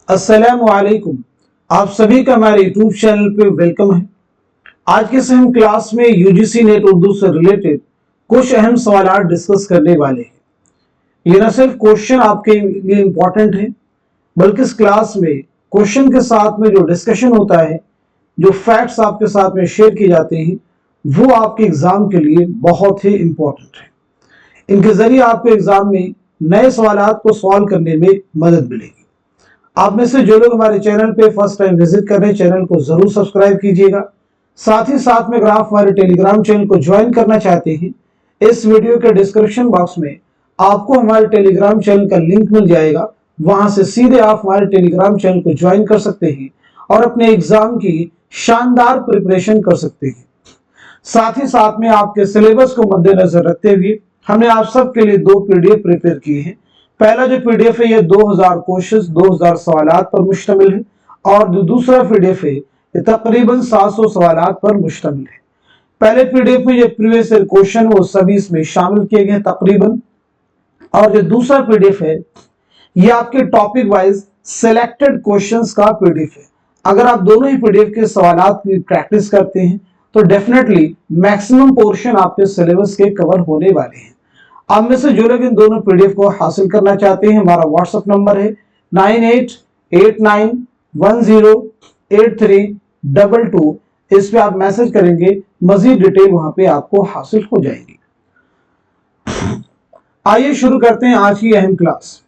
अस्सलामुअलैकुम। आप सभी का हमारे यूट्यूब चैनल पे वेलकम है। आज के इस अहम क्लास में यूजीसी नेट उर्दू से रिलेटेड कुछ अहम सवाल डिस्कस करने वाले हैं। ये न सिर्फ क्वेश्चन आपके लिए इम्पोर्टेंट है, बल्कि इस क्लास में क्वेश्चन के साथ में जो डिस्कशन होता है, जो फैक्ट्स आपके साथ में शेयर किए जाते हैं, वो आपके एग्जाम के लिए बहुत ही इम्पोर्टेंट है। इनके जरिए आपको एग्जाम में नए सवालात को सॉल्व करने में मदद मिलेगी। आप में से जो लोग हमारे चैनल पे फर्स्ट टाइम विजिट कर रहे हैं, चैनल को जरूर सब्सक्राइब कीजिएगा। साथ ही साथ में अगर आप हमारे टेलीग्राम चैनल को ज्वाइन करना चाहते हैं, इस वीडियो के डिस्क्रिप्शन बॉक्स में आपको हमारे टेलीग्राम चैनल का लिंक मिल जाएगा। वहां से सीधे आप हमारे टेलीग्राम चैनल को ज्वाइन कर सकते हैं और अपने एग्जाम की शानदार प्रिपरेशन कर सकते हैं। साथ ही साथ में आपके सिलेबस को मद्देनजर रखते हुए हमने आप सबके लिए 2 पीडीएफ प्रिपेयर किए हैं। पहला जो पीडीएफ है ये 2000 क्वेश्चंस 2000 सवालात पर मुश्तमिल है, और जो दूसरा पीडीएफ है ये तकरीबन 700 सवालात पर मुश्तमिल है। पहले पीडीएफ में ये प्रीवियस ईयर क्वेश्चन वो सभी इसमें शामिल किए गए तकरीबन, और जो दूसरा पीडीएफ है ये आपके टॉपिक वाइज सिलेक्टेड क्वेश्चंस का पीडीएफ है। अगर आप दोनों ही पीडीएफ के सवालात की प्रैक्टिस करते हैं तो डेफिनेटली मैक्सिमम पोर्शन आपके सिलेबस के कवर होने वाले हैं। आप में से जो लोग इन दोनों पीडीएफ को हासिल करना चाहते हैं, हमारा व्हाट्सएप नंबर है 9889108322। इस पे आप मैसेज करेंगे, मजीद डिटेल वहां पे आपको हासिल हो जाएगी। आइए शुरू करते हैं आज की अहम क्लास।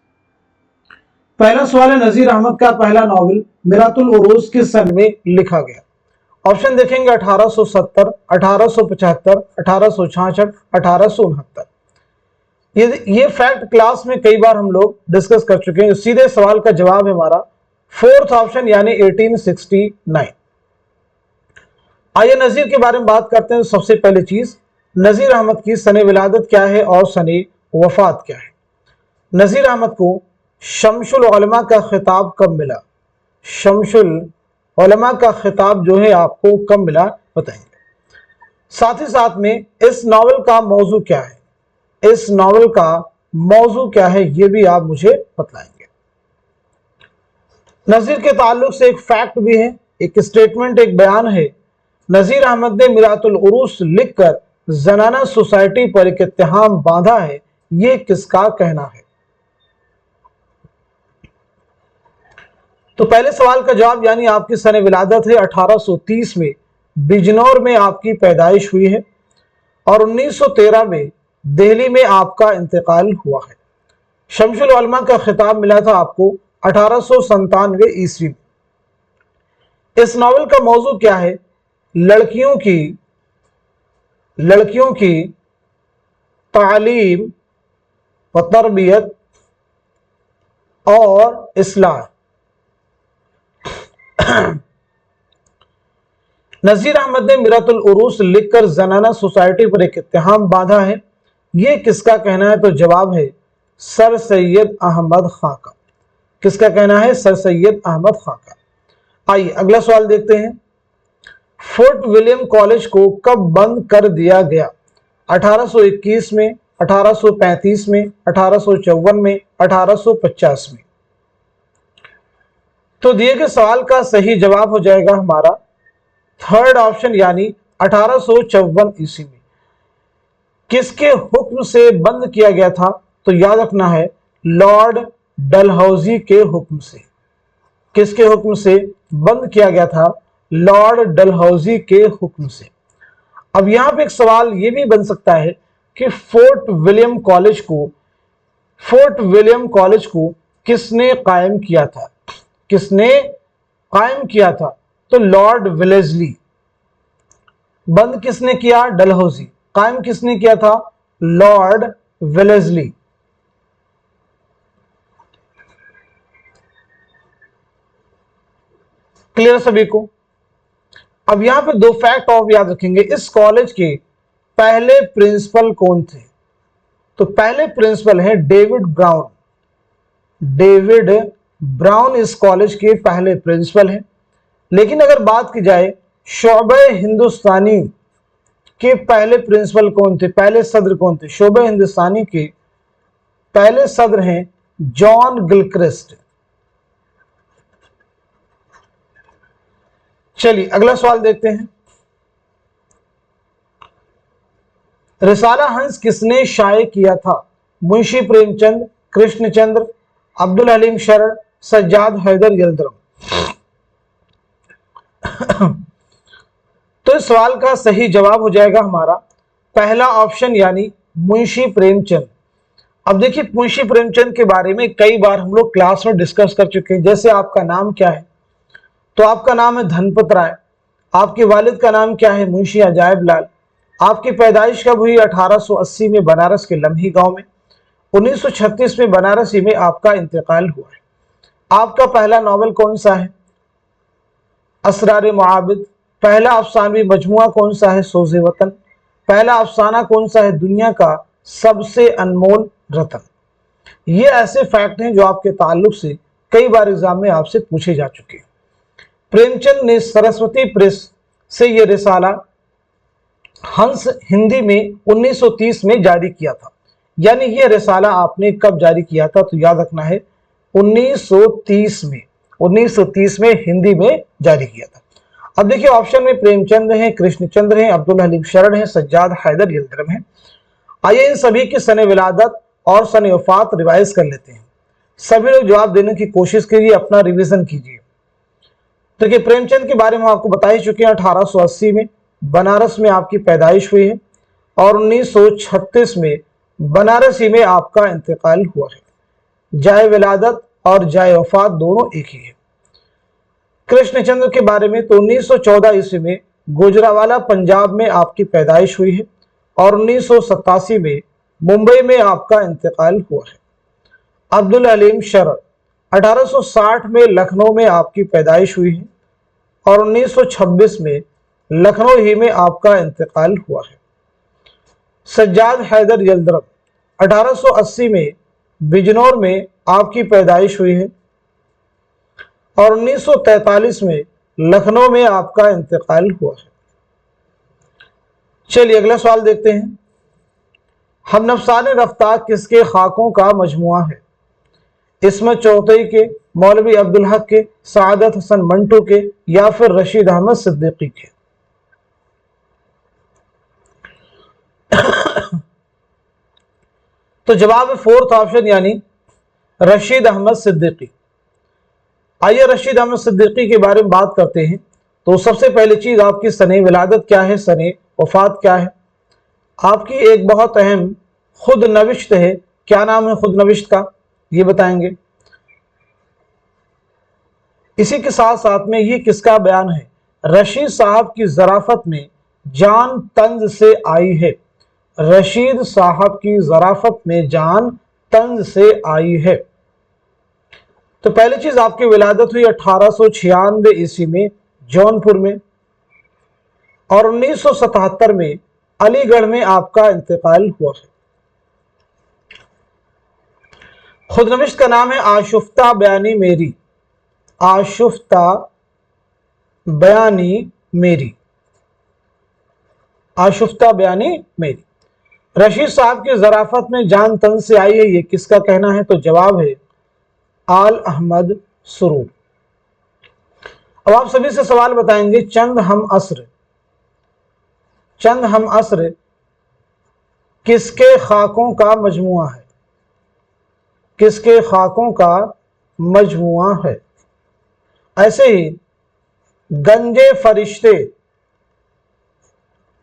पहला सवाल है, नजीर अहमद का पहला नॉवेल मिरातुल उरूज किस सन में लिखा गया? ऑप्शन देखेंगे 1870, 1875, 1866, 1869। ये फैक्ट क्लास में कई बार हम लोग डिस्कस कर चुके हैं। सीधे सवाल का जवाब है हमारा 4th ऑप्शन यानी 1869। आइए नजीर के बारे में बात करते हैं। सबसे पहली चीज, नजीर अहमद की सने विलादत क्या है और सने वफात क्या है? नजीर अहमद को शमसुल उलमा का खिताब कब मिला? शमसुल उलमा का खिताब जो है आपको कब मिला बताएंगे। साथ ही साथ में इस नॉवेल का मौजू क्या है? इस नॉवेल का मौजू क्या है ये भी आप मुझे बतलाएंगे। नजीर के ताल्लुक से एक फैक्ट भी है, एक स्टेटमेंट, एक बयान है। नजीर अहमद ने मिरातुल उरूस लिखकर जनाना सोसाइटी पर एक इत्तेहाम बांधा है, ये किसका कहना है? तो पहले सवाल का जवाब यानी आपकी सने विलादत है 1830 में बिजनौर में आपकी पैदाइश हुई है, और 1913 में दिल्ली में आपका इंतकाल हुआ है। शमसुल उलमा का खिताब मिला था आपको 1897 ईस्वी में। इस नॉवेल का मौजू क्या है? लड़कियों की तालीम व तरबियत और इस्लाह। नजीर अहमद ने मिरातुल उरूस लिखकर जनाना सोसाइटी पर एक इत्तेहाम बांधा है, ये किसका कहना है? तो जवाब है सर सैयद अहमद खां का। किसका कहना है? सर सैयद अहमद खां का। आइए अगला सवाल देखते हैं। फोर्ट विलियम कॉलेज को कब बंद कर दिया गया? 1821 में, 1835 में, 1854 में, 1850 में। तो दिए गए सवाल का सही जवाब हो जाएगा हमारा 3rd ऑप्शन यानी 1854 ईस्वी में। किसके हुक्म से बंद किया गया था? तो याद रखना है लॉर्ड डलहौजी के हुक्म से। किसके हुक्म से बंद किया गया था? लॉर्ड डलहौजी के हुक्म से। अब यहां पे एक सवाल यह भी बन सकता है कि फोर्ट विलियम कॉलेज को किसने कायम किया था? किसने कायम किया था? तो लॉर्ड वेलेस्ली। बंद किसने किया? डलहौजी। कायम किसने किया था? Lord Wellesley. क्लियर सभी को? अब यहां पे 2 फैक्ट और याद रखेंगे। इस कॉलेज के पहले प्रिंसिपल कौन थे? तो पहले प्रिंसिपल है डेविड ब्राउन। डेविड ब्राउन इस कॉलेज के पहले प्रिंसिपल हैं। लेकिन अगर बात की जाए शोबे हिंदुस्तानी के पहले प्रिंसिपल कौन थे? पहले सदर कौन थे? शोबे हिंदुस्तानी के पहले सदर हैं जॉन गिलक्रिस्ट। चलिए अगला सवाल देखते हैं। रिसाला हंस किसने शाये किया था? मुंशी प्रेमचंद, कृष्णचंद्र, अब्दुल हलीम शरण, सज्जाद हैदर यलदरम। तो इस सवाल का सही जवाब हो जाएगा हमारा पहला ऑप्शन यानी मुंशी प्रेमचंद। अब देखिए मुंशी प्रेमचंद के बारे में कई बार हम लोग क्लास में डिस्कस कर चुके हैं। जैसे आपका नाम क्या है? तो आपका नाम है धनपत राय। आपके वालिद का नाम क्या है? मुंशी अजायब लाल। आपकी पैदाइश कब हुई? 1880 में बनारस के लम्ही गांव में। 1936 में बनारसी में आपका इंतकाल हुआ है। आपका पहला नॉवल कौन सा है? असरार मुआबिद। पहला अफसानवी मजमुआ कौन सा है? सोज़े वतन। पहला अफसाना कौन सा है? दुनिया का सबसे अनमोल रतन। ये ऐसे फैक्ट हैं जो आपके ताल्लुक से कई बार एग्जाम में आपसे पूछे जा चुके हैं। प्रेमचंद ने सरस्वती प्रेस से ये रिसाला हंस हिंदी में 1930 में जारी किया था। यानी ये रिसाला आपने कब जारी किया था? तो याद रखना है 1930 में। 1930 में हिंदी में जारी किया था। अब देखिए ऑप्शन में प्रेमचंद हैं, कृष्णचंद्र हैं, अब्दुल हलीम शरण हैं, सज्जाद हैदर यलदरम हैं। आइए इन सभी की सने विलादत और सने वफात रिवाइज कर लेते हैं। सभी लोग जवाब देने की कोशिश कीजिए, अपना रिवीजन कीजिए। देखिए प्रेमचंद के बारे में आपको बता ही चुके हैं। 1880 में बनारस में आपकी पैदाइश हुई है और 1936 में बनारसी में आपका इंतकाल हुआ है। जाए विलादत और जाए वफात दोनों एक ही है। कृष्णचंद्र के बारे में तो 1914 ईस्वी में गुजरावाला पंजाब में आपकी पैदाइश हुई है और 1987 में मुंबई में आपका इंतकाल हुआ है। अब्दुल हलीम शरण 1860 में लखनऊ में आपकी पैदाइश हुई है और 1926 में लखनऊ ही में आपका इंतकाल हुआ है। सज्जाद हैदर यलदरम 1880 में बिजनौर में आपकी पैदाइश हुई है और 1943 में लखनऊ में आपका इंतकाल हुआ है। चलिए अगला सवाल देखते हैं। हम नफसान रफ्तार किसके खाकों का मजमुआ है? इसमें चौथई के, मौलवी अब्दुल हक के, सादत हसन मंटू के या फिर रशीद अहमद सिद्दीकी के? तो जवाब है फोर्थ ऑप्शन यानी रशीद अहमद सिद्दीकी। आइए रशीद अहमद सिद्दीकी के बारे में बात करते हैं। तो सबसे पहली चीज आपकी सने विलादत क्या है, सने वफात क्या है। आपकी एक बहुत अहम खुद नविश्त है। क्या नाम है खुद नविश्त का? ये बताएंगे। इसी के साथ साथ में ये किसका बयान है? रशीद साहब की ज़राफ़त में जान तंज से आई है। रशीद साहब की ज़राफ़त में जान तंज से आई है। तो पहली चीज आपकी विलादत हुई 1896 ईस्वी में जौनपुर में और 1977 में अलीगढ़ में आपका इंतकाल हुआ है। खुदनविश्त का नाम है आशुफ्ता बयानी मेरी। आशुफ्ता बयानी मेरी। आशुफ्ता बयानी मेरी। रशीद साहब की ज़राफ़त में जान तन से आई है, ये किसका कहना है? तो जवाब है आल अहमद सुरूर। अब आप सभी से सवाल बताएंगे, चंद हम अस्र, चंद हम अस्र किसके खाकों का मजमुआ है? किसके खाकों का मजमुआ है? ऐसे ही गंजे फरिश्ते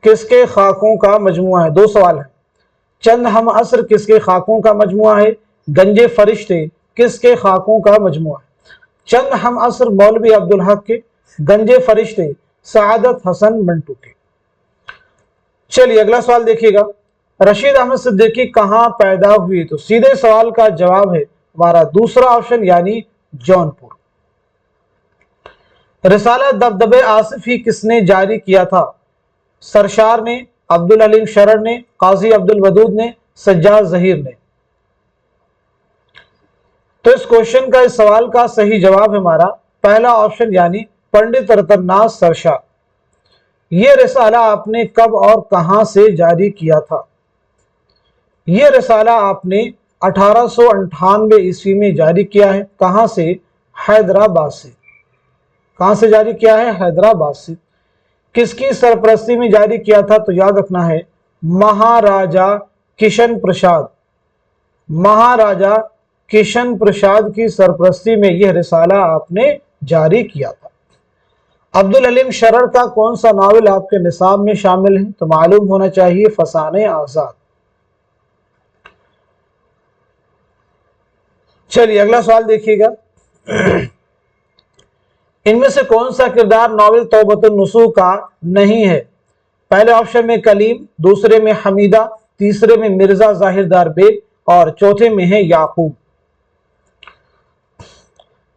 किसके खाकों का मजमुआ है? दो सवाल है। चंद हम अस्र किसके खाकों का मजमुआ है? गंजे फरिश्ते किसके खाकों का मजमुआ है? चंद हम अस्र मौलवी अब्दुल हक के, गंजे फरिश्ते सादत हसन मंटू के। चलिए अगला सवाल देखिएगा। रशीद अहमद सिद्दीकी कहां पैदा हुई? तो सीधे सवाल का जवाब है हमारा दूसरा ऑप्शन यानी जौनपुर। रिसाला दबदबे आसिफी किसने जारी किया था? सरशार ने, अब्दुल हलीम शरण ने, काजी अब्दुल वदूद ने, सज्जाद जहीर ने। तो इस क्वेश्चन का, इस सवाल का सही जवाब है हमारा पहला ऑप्शन यानी पंडित रतननाथ सरशार। यह रिसाला आपने कब और कहां से जारी किया था? यह रिसाला आपने 1898 ईस्वी में जारी किया है। कहां से? हैदराबाद से। कहां से जारी किया है? हैदराबाद से। किसकी सरपरस्ती में जारी किया था? तो याद रखना है महाराजा किशन प्रसाद, महाराजा किशन प्रसाद की सरपरस्ती में यह रिसाला आपने जारी किया था। अब्दुल हलीम शरर का कौन सा नावल आपके निसाब में शामिल है? तो मालूम होना चाहिए फसाने आजाद। चलिए अगला सवाल देखिएगा। इनमें से कौन सा किरदार नावल तौबतुन नसूह का नहीं है? पहले ऑप्शन में कलीम, दूसरे में हमीदा, तीसरे में मिर्जा जाहिरदार बेग और चौथे में है याकूब।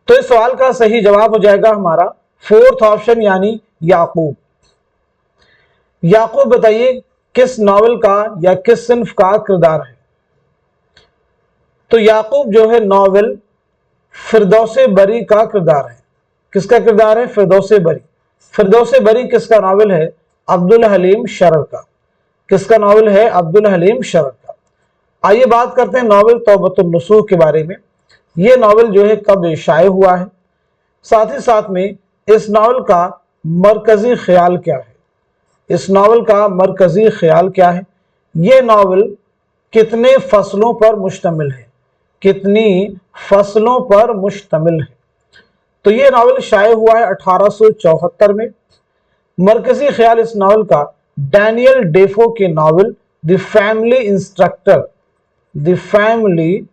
तो इस सवाल का सही जवाब हो जाएगा हमारा फोर्थ ऑप्शन यानी याकूब। याकूब बताइए किस नावल का या किस सिन्फ का किरदार है? तो याकूब जो है नावल फिरदौसे बरी का किरदार है। किसका किरदार है? फिरदौसे बरी। फिरदौसे बरी किसका नावल है? अब्दुल हलीम शरर का। किसका नावल है? अब्दुल हलीम शरर का। आइए बात करते हैं नावल तौबतुन नसूह के बारे में। यह नावल जो है कब शाये हुआ है, साथ ही साथ में इस नावल का मरकजी ख्याल क्या है? इस नावल का मरकजी ख्याल क्या है? यह नावल कितने फसलों पर मुश्तमिल है? कितनी फसलों पर मुश्तमिल है? तो यह नावल शाये हुआ है 1874 में। मरकजी ख्याल इस नावल का डैनियल डेफो के novel the family instructor, the family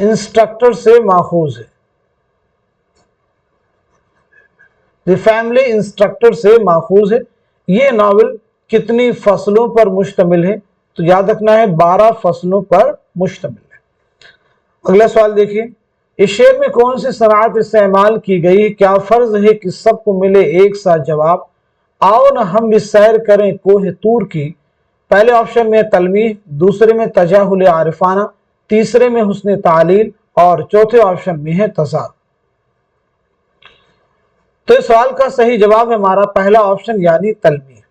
instructor से माखूज है। द फैमिली इंस्ट्रक्टर से माखूज है। यह नावल कितनी फसलों पर मुश्तमिल है? तो याद रखना है 12 फसलों पर मुश्तमिल है। अगला सवाल देखिए। इस शेर में कौन सी सनात इस्तेमाल की गई? क्या फर्ज है कि सबको मिले एक साथ जवाब? आओ न हम भी सैर करें कोहे तूर की। पहले ऑप्शन में तलमीह, दूसरे में तजाहुल आरिफाना, तीसरे में हुस्न तालील और चौथे ऑप्शन में है तजाद। तो इस सवाल का सही जवाब है हमारा पहला ऑप्शन यानी तलमीह।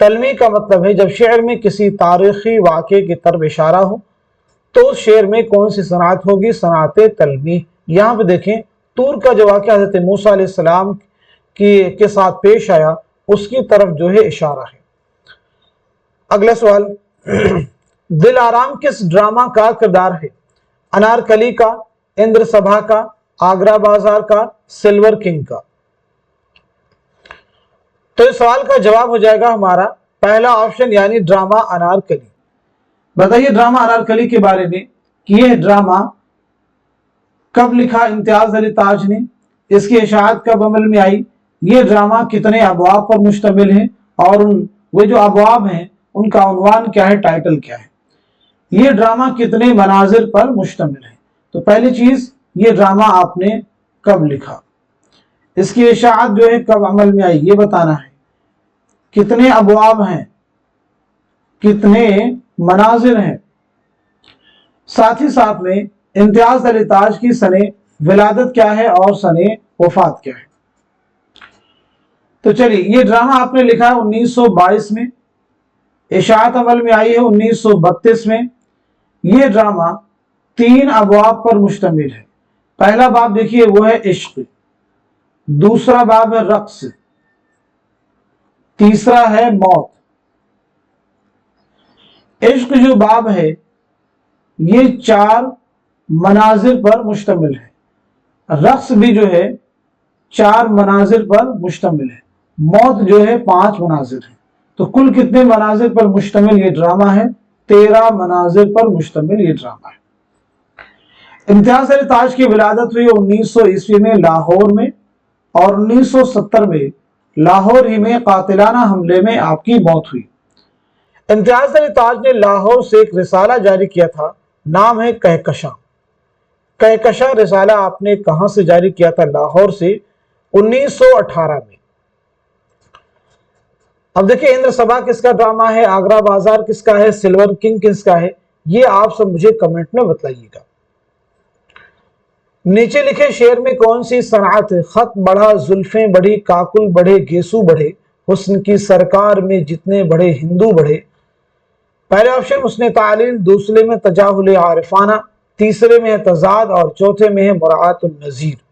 तलमीह का मतलब है जब शेर में किसी तारीखी वाक़े की तरफ इशारा हो तो उस शेर में कौन सी सनात होगी? सनात तलमीह। यहां पे देखें तूर का जो वाक़या हज़रत मूसा अलैहिस्सलाम के साथ पेश आया उसकी तरफ जो है इशारा है। अगला सवाल। दिल आराम किस ड्रामा का किरदार है? अनारकली का, इंद्र सभा का, आगरा बाजार का, सिल्वर किंग का। तो इस सवाल का जवाब हो जाएगा हमारा पहला ऑप्शन यानी ड्रामा अनारकली। बताइए ड्रामा अनारकली के बारे में कि यह ड्रामा कब लिखा इम्तियाज अली ताज ने, इसकी इशाअत कब अमल में आई, ये ड्रामा कितने अबवाब पर मुश्तमिल है और वे जो अबवाब हैं उनका उन्वान क्या है, टाइटल क्या है। ये ड्रामा कितने मनाजिर पर मुश्तमिल है। तो पहली चीज ये ड्रामा आपने कब लिखा, इसकी इशाअत जो है कब अमल में आई ये बताना है, कितने अबवाब हैं, कितने मनाजिर हैं, साथ ही साथ में इम्तियाज अली ताज की सने विलादत क्या है और सने वफात क्या है। तो चलिए ये ड्रामा आपने लिखा है 1922 में, इशाअत अमल में आई है 1932 में। ये ड्रामा 3 अबवाब पर मुश्तमिल है। पहला बाब देखिए वो है इश्क, दूसरा बाब है रक्स, तीसरा है मौत। इश्क जो बाब है ये 4 मनाजिर पर मुश्तमिल है, रक्स भी जो है 4 मनाजिर पर मुश्तमिल है, मौत जो है 5 मनाजिर है। तो कुल कितने मनाजिर पर मुश्तमिल ये ड्रामा है? 13 मनाजिर पर मुश्तमिल ये ड्रामा है। इम्तियाज अली ताज की विलादत हुई 1900 ईस्वी में लाहौर में और 1970 में लाहौर ही में कातिलाना हमले में आपकी मौत हुई। इम्तियाज अली ताज ने लाहौर से एक रिसाला जारी किया था, नाम है कहकशां। कहकशां रिसाला आपने कहां से जारी किया था? लाहौर से 1918 में। अब देखिए इंद्र सभा किसका ड्रामा है, आगरा बाजार किसका है, सिल्वर किंग किसका है, ये आप सब मुझे कमेंट में बताइएगा। नीचे लिखे शेर में कौन सी सनात है? खत बढ़ा जुल्फें बढ़ी, काकुल बढ़े गेसू बढ़े, हुस्न की सरकार में जितने बढ़े हिंदू बढ़े। पहले ऑप्शन हुस्न तालील, दूसरे में तजाहुल आरिफाना, تیسرے میں ہے تضاد اور چوتھے میں ہے مراعات النظیر۔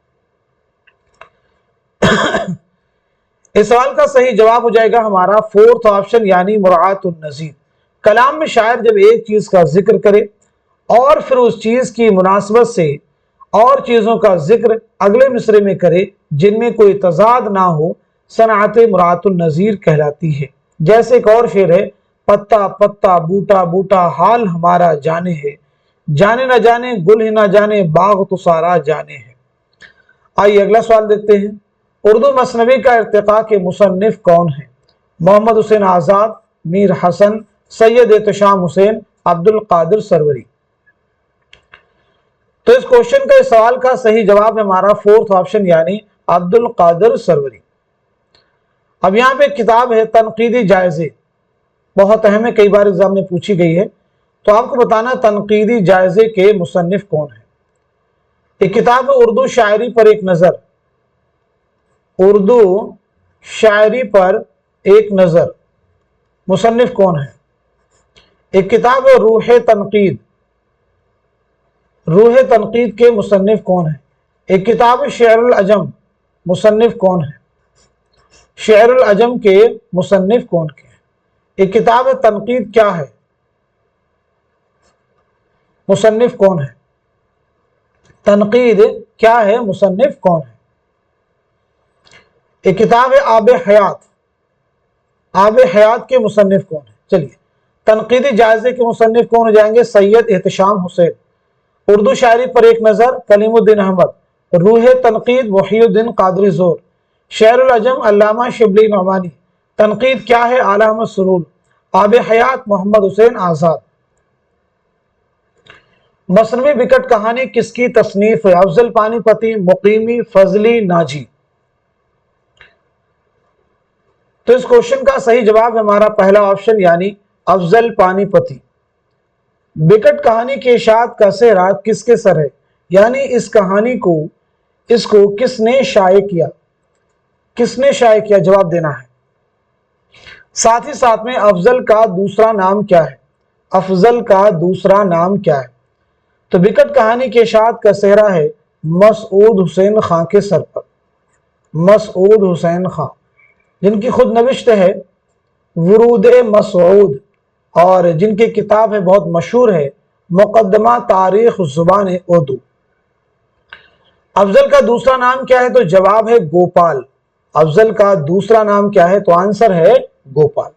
اس سوال کا صحیح جواب ہو جائے گا ہمارا فورتھ آپشن یعنی مراعات النظیر۔ کلام میں شاعر جب ایک چیز کا ذکر کرے اور پھر اس چیز کی مناسبت سے اور چیزوں کا ذکر اگلے مصرے میں کرے جن میں کوئی تضاد نہ ہو، صنعت مراعات النظیر کہلاتی ہے۔ جیسے ایک اور شعر ہے، پتا پتا بوٹا بوٹا حال ہمارا جانے ہے، جانے نہ جانے گل ہی نہ جانے باغ تو سارا جانے ہے۔ آئیے اگلا سوال دیکھتے ہیں۔ اردو مثنوی کا ارتقاء کے مصنف کون ہیں؟ محمد حسین آزاد، میر حسن، سید احتشام حسین، عبد القادر سروری۔ تو اس کوشچن کا اس سوال کا صحیح جواب ہے ہمارا فورتھ آپشن یعنی عبد القادر سروری۔ اب یہاں پہ ایک کتاب ہے تنقیدی جائزے، بہت اہم ہے، کئی بار ایگزام میں پوچھی گئی ہے، تو آپ کو بتانا تنقیدی جائزے کے مصنف کون ہیں۔ ایک کتاب ہے اردو شاعری پر ایک نظر، اردو شاعری پر ایک نظر، مصنف کون ہے؟ ایک کتاب ہے روح تنقید، روح تنقید کے مصنف کون ہیں؟ ایک کتاب ہے شعر العجم، مصنف کون ہے؟ شعر العجم کے مصنف کون کے ہیں؟ ایک کتاب ہے تنقید کیا ہے، مصنف کون ہے؟ تنقید کیا ہے، مصنف کون ہے؟ ایک کتاب ہے آب حیات، آب حیات کے مصنف کون ہے؟ چلیے تنقیدی جائزے کے مصنف کون ہو جائیں گے؟ سید احتشام حسین۔ اردو شاعری پر ایک نظر کلیم الدین احمد، روح تنقید محی الدین قادری زور، شعر العجم علامہ شبلی نعمانی، تنقید کیا ہے اعلی احمد سرور، آب حیات محمد حسین آزاد۔ مثنوی وکٹ کہانی کس کی تصنیف ہے؟ افضل پانی پتی، مقیمی، فضلی، ناجی۔ تو اس کوشچن کا صحیح جواب ہے ہمارا پہلا آپشن یعنی افضل پانی پتی۔ وکٹ کہانی کی اشاعت کا سہرا کس کے سر ہے؟ یعنی اس کہانی کو کس نے شائع کیا؟ کس نے شائع کیا؟ جواب دینا ہے۔ ساتھ ہی ساتھ میں افضل کا دوسرا نام کیا ہے؟ افضل کا دوسرا نام کیا ہے؟ تو وکٹ کہانی کی اشاعت کا سہرا ہے مسعود حسین خان کے سر پر، مسعود حسین خان، جن کی خود نوشت ہے ورود مسعود، اور جن کی کتاب ہے بہت مشہور ہے مقدمہ تاریخ زبان اردو۔ افضل کا دوسرا نام کیا ہے؟ تو جواب ہے گوپال۔ افضل کا دوسرا نام کیا ہے؟ تو آنسر ہے گوپال۔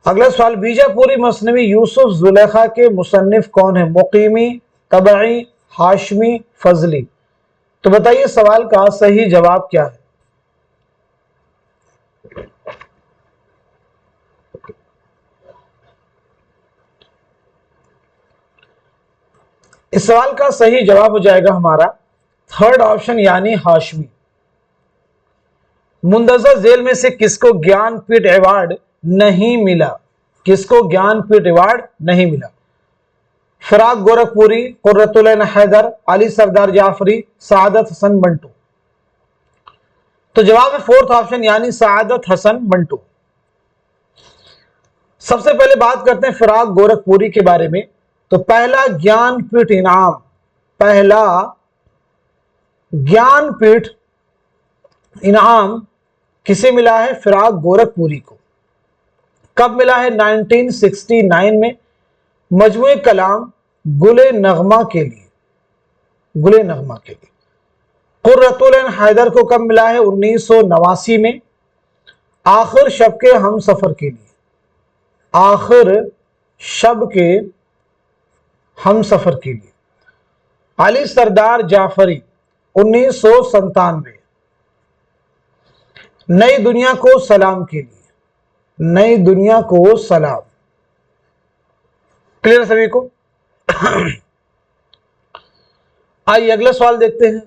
اگلا سوال، بیجاپوری مثنوی یوسف زلیخا کے مصنف کون ہیں؟ مقیمی، طبعی، ہاشمی، فضلی۔ تو بتائیے سوال کا صحیح جواب کیا ہے؟ اس سوال کا صحیح جواب ہو جائے گا ہمارا تھرڈ آپشن یعنی ہاشمی۔ مندرجہ ذیل میں سے کس کو گیان پیٹھ ایوارڈ نہیں ملا؟ کس کو گیان پیٹھ ایوارڈ نہیں ملا؟ فراق گورکھپوری، قرۃ العین حیدر، علی سردار جعفری، سعادت حسن منٹو۔ تو جواب ہے فورتھ آپشن یعنی سعادت حسن منٹو۔ سب سے پہلے بات کرتے ہیں فراق گورکھپوری کے بارے میں۔ تو پہلا گیان پیٹھ انعام، پہلا گیان پیٹھ انعام کسے ملا ہے؟ فراق گورکھپوری کو۔ کب ملا ہے؟ 1969 میں، مجموعہ کلام گل نغمہ کے لیے، گل نغمہ کے لیے۔ قرۃ العین حیدر کو کب ملا ہے؟ 1989 میں، آخر شب کے ہم سفر کے لیے، آخر شب کے ہم سفر کے لیے۔ علی سردار جعفری 1997، نئی دنیا کو سلام کے لیے، نئی دنیا کو سلام۔ کلیئر سبھی کو؟ آئیے اگلا سوال دیکھتے ہیں۔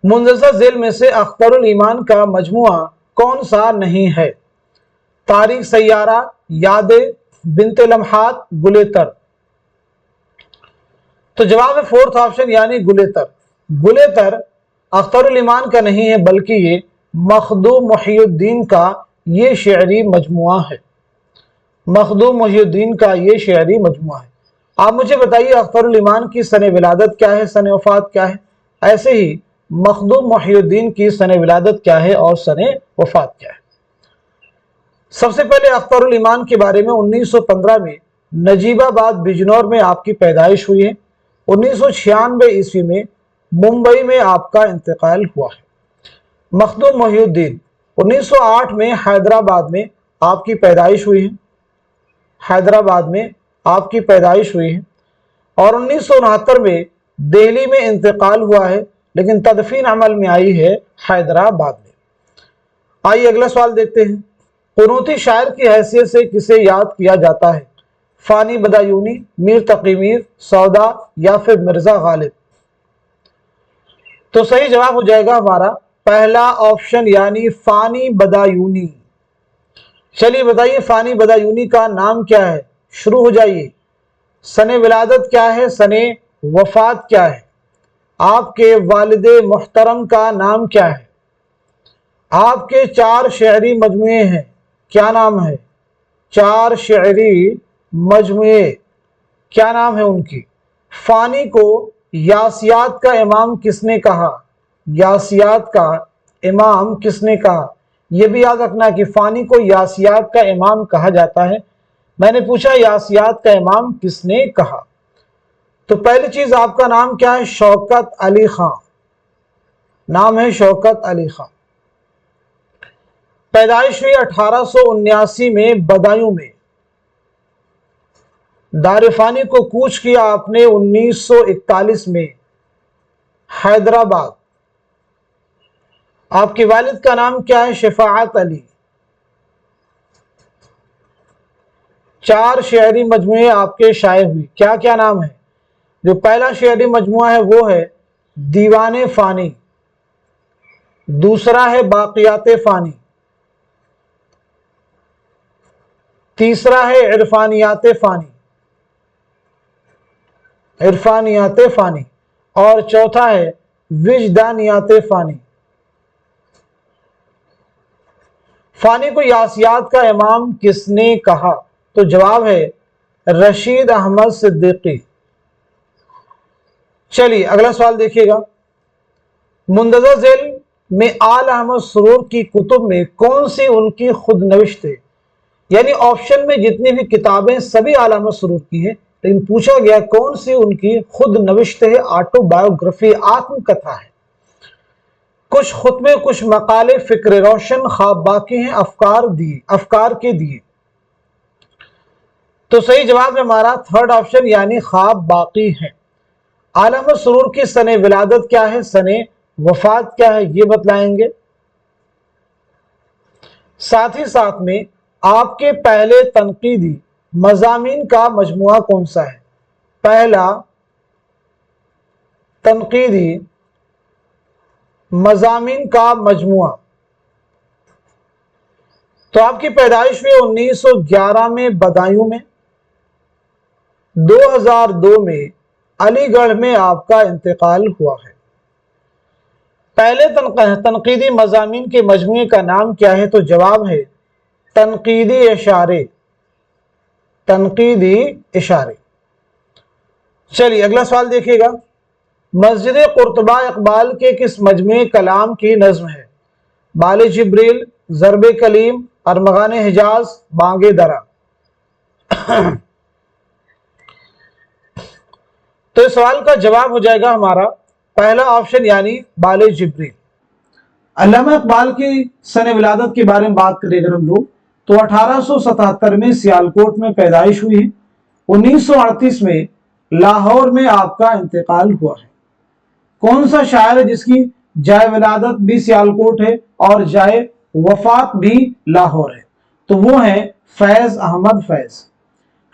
مندرجہ ذیل میں سے اختر الایمان کا مجموعہ کون سا نہیں ہے؟ تاریخ سیارہ، یادیں، بنت لمحات، گلتر۔ تو جواب ہے فورتھ آپشن یعنی گلتر۔ گلتر اختر الایمان کا نہیں ہے بلکہ یہ مخدوم محی الدین کا یہ شعری مجموعہ ہے، مخدوم محی الدین کا یہ شعری مجموعہ ہے۔ आप मुझे बताइए अख्तरुल ईमान की सन विलादत क्या है, सन वफात क्या है। ऐसे ही मखदूम मोहिउद्दीन की सन विलादत क्या है और सन वफात क्या है। सबसे पहले अख्तरुल ईमान के बारे में 1915 में नजीबाबाद बिजनौर में आपकी पैदाइश हुई है। 1996 ईस्वी में मुंबई में आपका इंतकाल हुआ है। मखदूम मोहिउद्दीन 1908 में हैदराबाद में आपकी पैदाइश हुई है, हैदराबाद में आपकी पैदाइश हुई है और 1969 में दिल्ली में इंतकाल हुआ है, लेकिन तदफीन अमल में आई है हैदराबाद में। आइए अगला सवाल देखते हैं। कुनूती शायर की हैसियत से किसे याद किया जाता है, फानी बदायूनी, मीर तकी मीर, सौदा या फिर मिर्जा गालिब। तो सही जवाब हो जाएगा हमारा पहला ऑप्शन यानी फानी बदायूनी। चलिए बताइए फानी बदायूनी का नाम क्या है, शुरू हो जाइए। सने विलादत क्या है, सने वफात क्या है, आपके वालिदे मुहतरम का नाम क्या है, आपके 4 शेरी मजमुए हैं, क्या नाम है, 4 शेरी मजमुए क्या नाम है उनकी। फानी को यासियात का इमाम किसने कहा, यासियात का इमाम किसने कहा। यह भी याद रखना कि फानी को यासियात का इमाम कहा जाता है। मैंने पूछा यासियात का इमाम किसने कहा। तो पहली चीज आपका नाम क्या है, शौकत अली खां, नाम है शौकत अली खां। पैदाइश हुई 1879 में बदायूं में। दारिफानी को कूच किया आपने 1941 में हैदराबाद। आपके वालिद का नाम क्या है, शफाअत अली। 4 शेरी मजमुए आपके शाये हुई, क्या क्या नाम है। जो पहला शेरी मजमुआ है वो है दीवाने फानी, दूसरा है बाकियाते फानी, तीसरा है इरफानियाते फानी, इरफानियाते फानी, और चौथा है विजदानियाते फानी। फानी को यासियात का इमाम किसने कहा, तो जवाब है रशीद अहमद सिद्दीकी। चलिए अगला सवाल देखिएगा। मुंदज़र झेल में आल अहमद सुरूर की कुतुब में कौन सी उनकी खुद नविश्त है। यानी ऑप्शन में जितनी भी किताबें सभी आल अहमद सुरूर की है, लेकिन पूछा गया कौन सी उनकी खुद नविश्त है, ऑटोबायोग्राफी, आत्मकथा है। कुछ खुतबे, कुछ मकाले, फिक्र रोशन, ख्वाब बाकी हैं, अफकार के दिए। तो सही जवाब है हमारा थर्ड ऑप्शन यानी ख्वाब बाकी है। आल अहमद सुरूर की सने विलादत क्या है, सने वफात क्या है, ये बतलाएंगे। साथ ही साथ में आपके पहले तनकीदी मज़ामीन का मजमुआ कौन सा है। पहला तनकीदी मज़ामीन का मजमुआ। तो आपकी पैदाइश हुई 1911 में बदायूं में, 2002 में अलीगढ़ में आपका इंतकाल हुआ है। पहले तनकीदी मज़ामीन के मजमुए का नाम क्या है, तो जवाब है तनकीदी इशारे, तनकीदी इशारे। चलिए अगला सवाल देखिएगा। मस्जिद कुर्तबा इकबाल के किस मजमुए कलाम की नज्म है। बाले जिब्रील, ज़रबे कलीम, अरमगान हिजाज, बांगे दरा। तो इस सवाल का जवाब हो जाएगा हमारा पहला ऑप्शन यानी बाले जिब्रील। अल्लामा इकबाल की सने विलादत के बारे में बात करें अगर हम लोग, तो 1877 में सियालकोट में पैदाइश हुई है। 1938 में लाहौर में आपका इंतकाल हुआ है। कौन सा शायर है जिसकी जाए विलादत भी सियालकोट है और जाए वफात भी लाहौर है, तो वो है फैज अहमद फैज।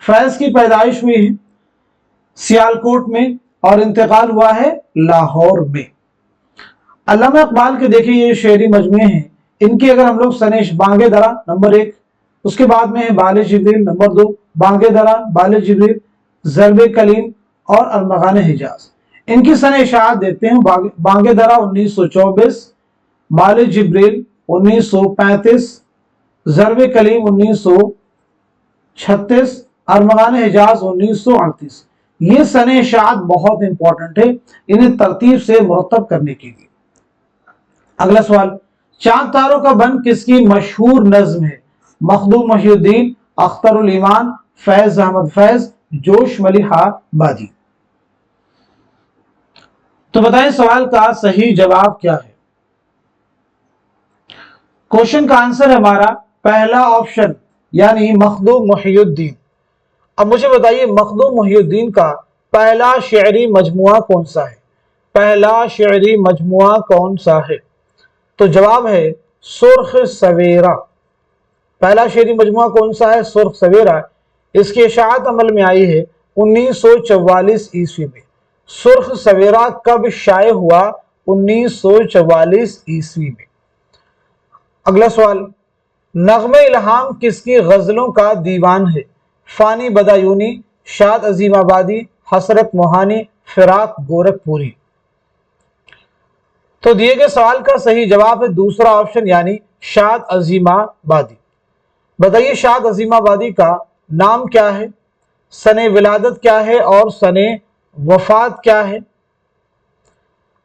फैज की पैदाइश हुई है सियालकोट में और इंतकाल हुआ है लाहौर में। अल्लामा इकबाल के देखिए ये शेरी मजमुए हैं, इनकी अगर हम लोग सनेश बांगे दरा नंबर 1, उसके बाद में है बाले जिब्रील नंबर 2, बांगे दरा, बाले जिब्रील, ज़रबे कलीम और अरमगान हिजाज। इनकी सने इशाअत देखते हैं। बांगे दरा 1924, बाले जिब्रील 1935, ज़रबे कलीम 1936, अरमगान हिजाज 1938। یہ سن اشاعت بہت امپورٹنٹ ہے انہیں ترتیب سے مرتب کرنے کے لیے۔ اگلا سوال، چاند تاروں کا بند کس کی مشہور نظم ہے؟ مخدوم محی الدین، اختر الایمان، فیض احمد فیض، جوش ملیحہ بادی۔ تو بتائیں سوال کا صحیح جواب کیا ہے؟ کوشچن کا آنسر ہے ہمارا پہلا آپشن یعنی مخدوم محی الدین۔ اب مجھے بتائیے مخدوم محی الدین کا پہلا شعری مجموعہ کون سا ہے؟ پہلا شعری مجموعہ کون سا ہے؟ تو جواب ہے سرخ سویرا۔ پہلا شعری مجموعہ کون سا ہے؟ سرخ سویرا۔ اس کی اشاعت عمل میں آئی ہے 1944 عیسوی میں۔ سرخ سویرا کب شائع ہوا؟ 1944 عیسوی میں۔ اگلا سوال، نغمہ الہام کس کی غزلوں کا دیوان ہے؟ فانی بدایونی، شاد عظیم آبادی، حسرت موہانی، فراق گورکھ پوری۔ تو دیے گئے سوال کا صحیح جواب ہے دوسرا آپشن یعنی شاد عظیم آبادی۔ بتائیے شاد عظیم آبادی کا نام کیا ہے، سن ولادت کیا ہے اور سن وفات کیا ہے؟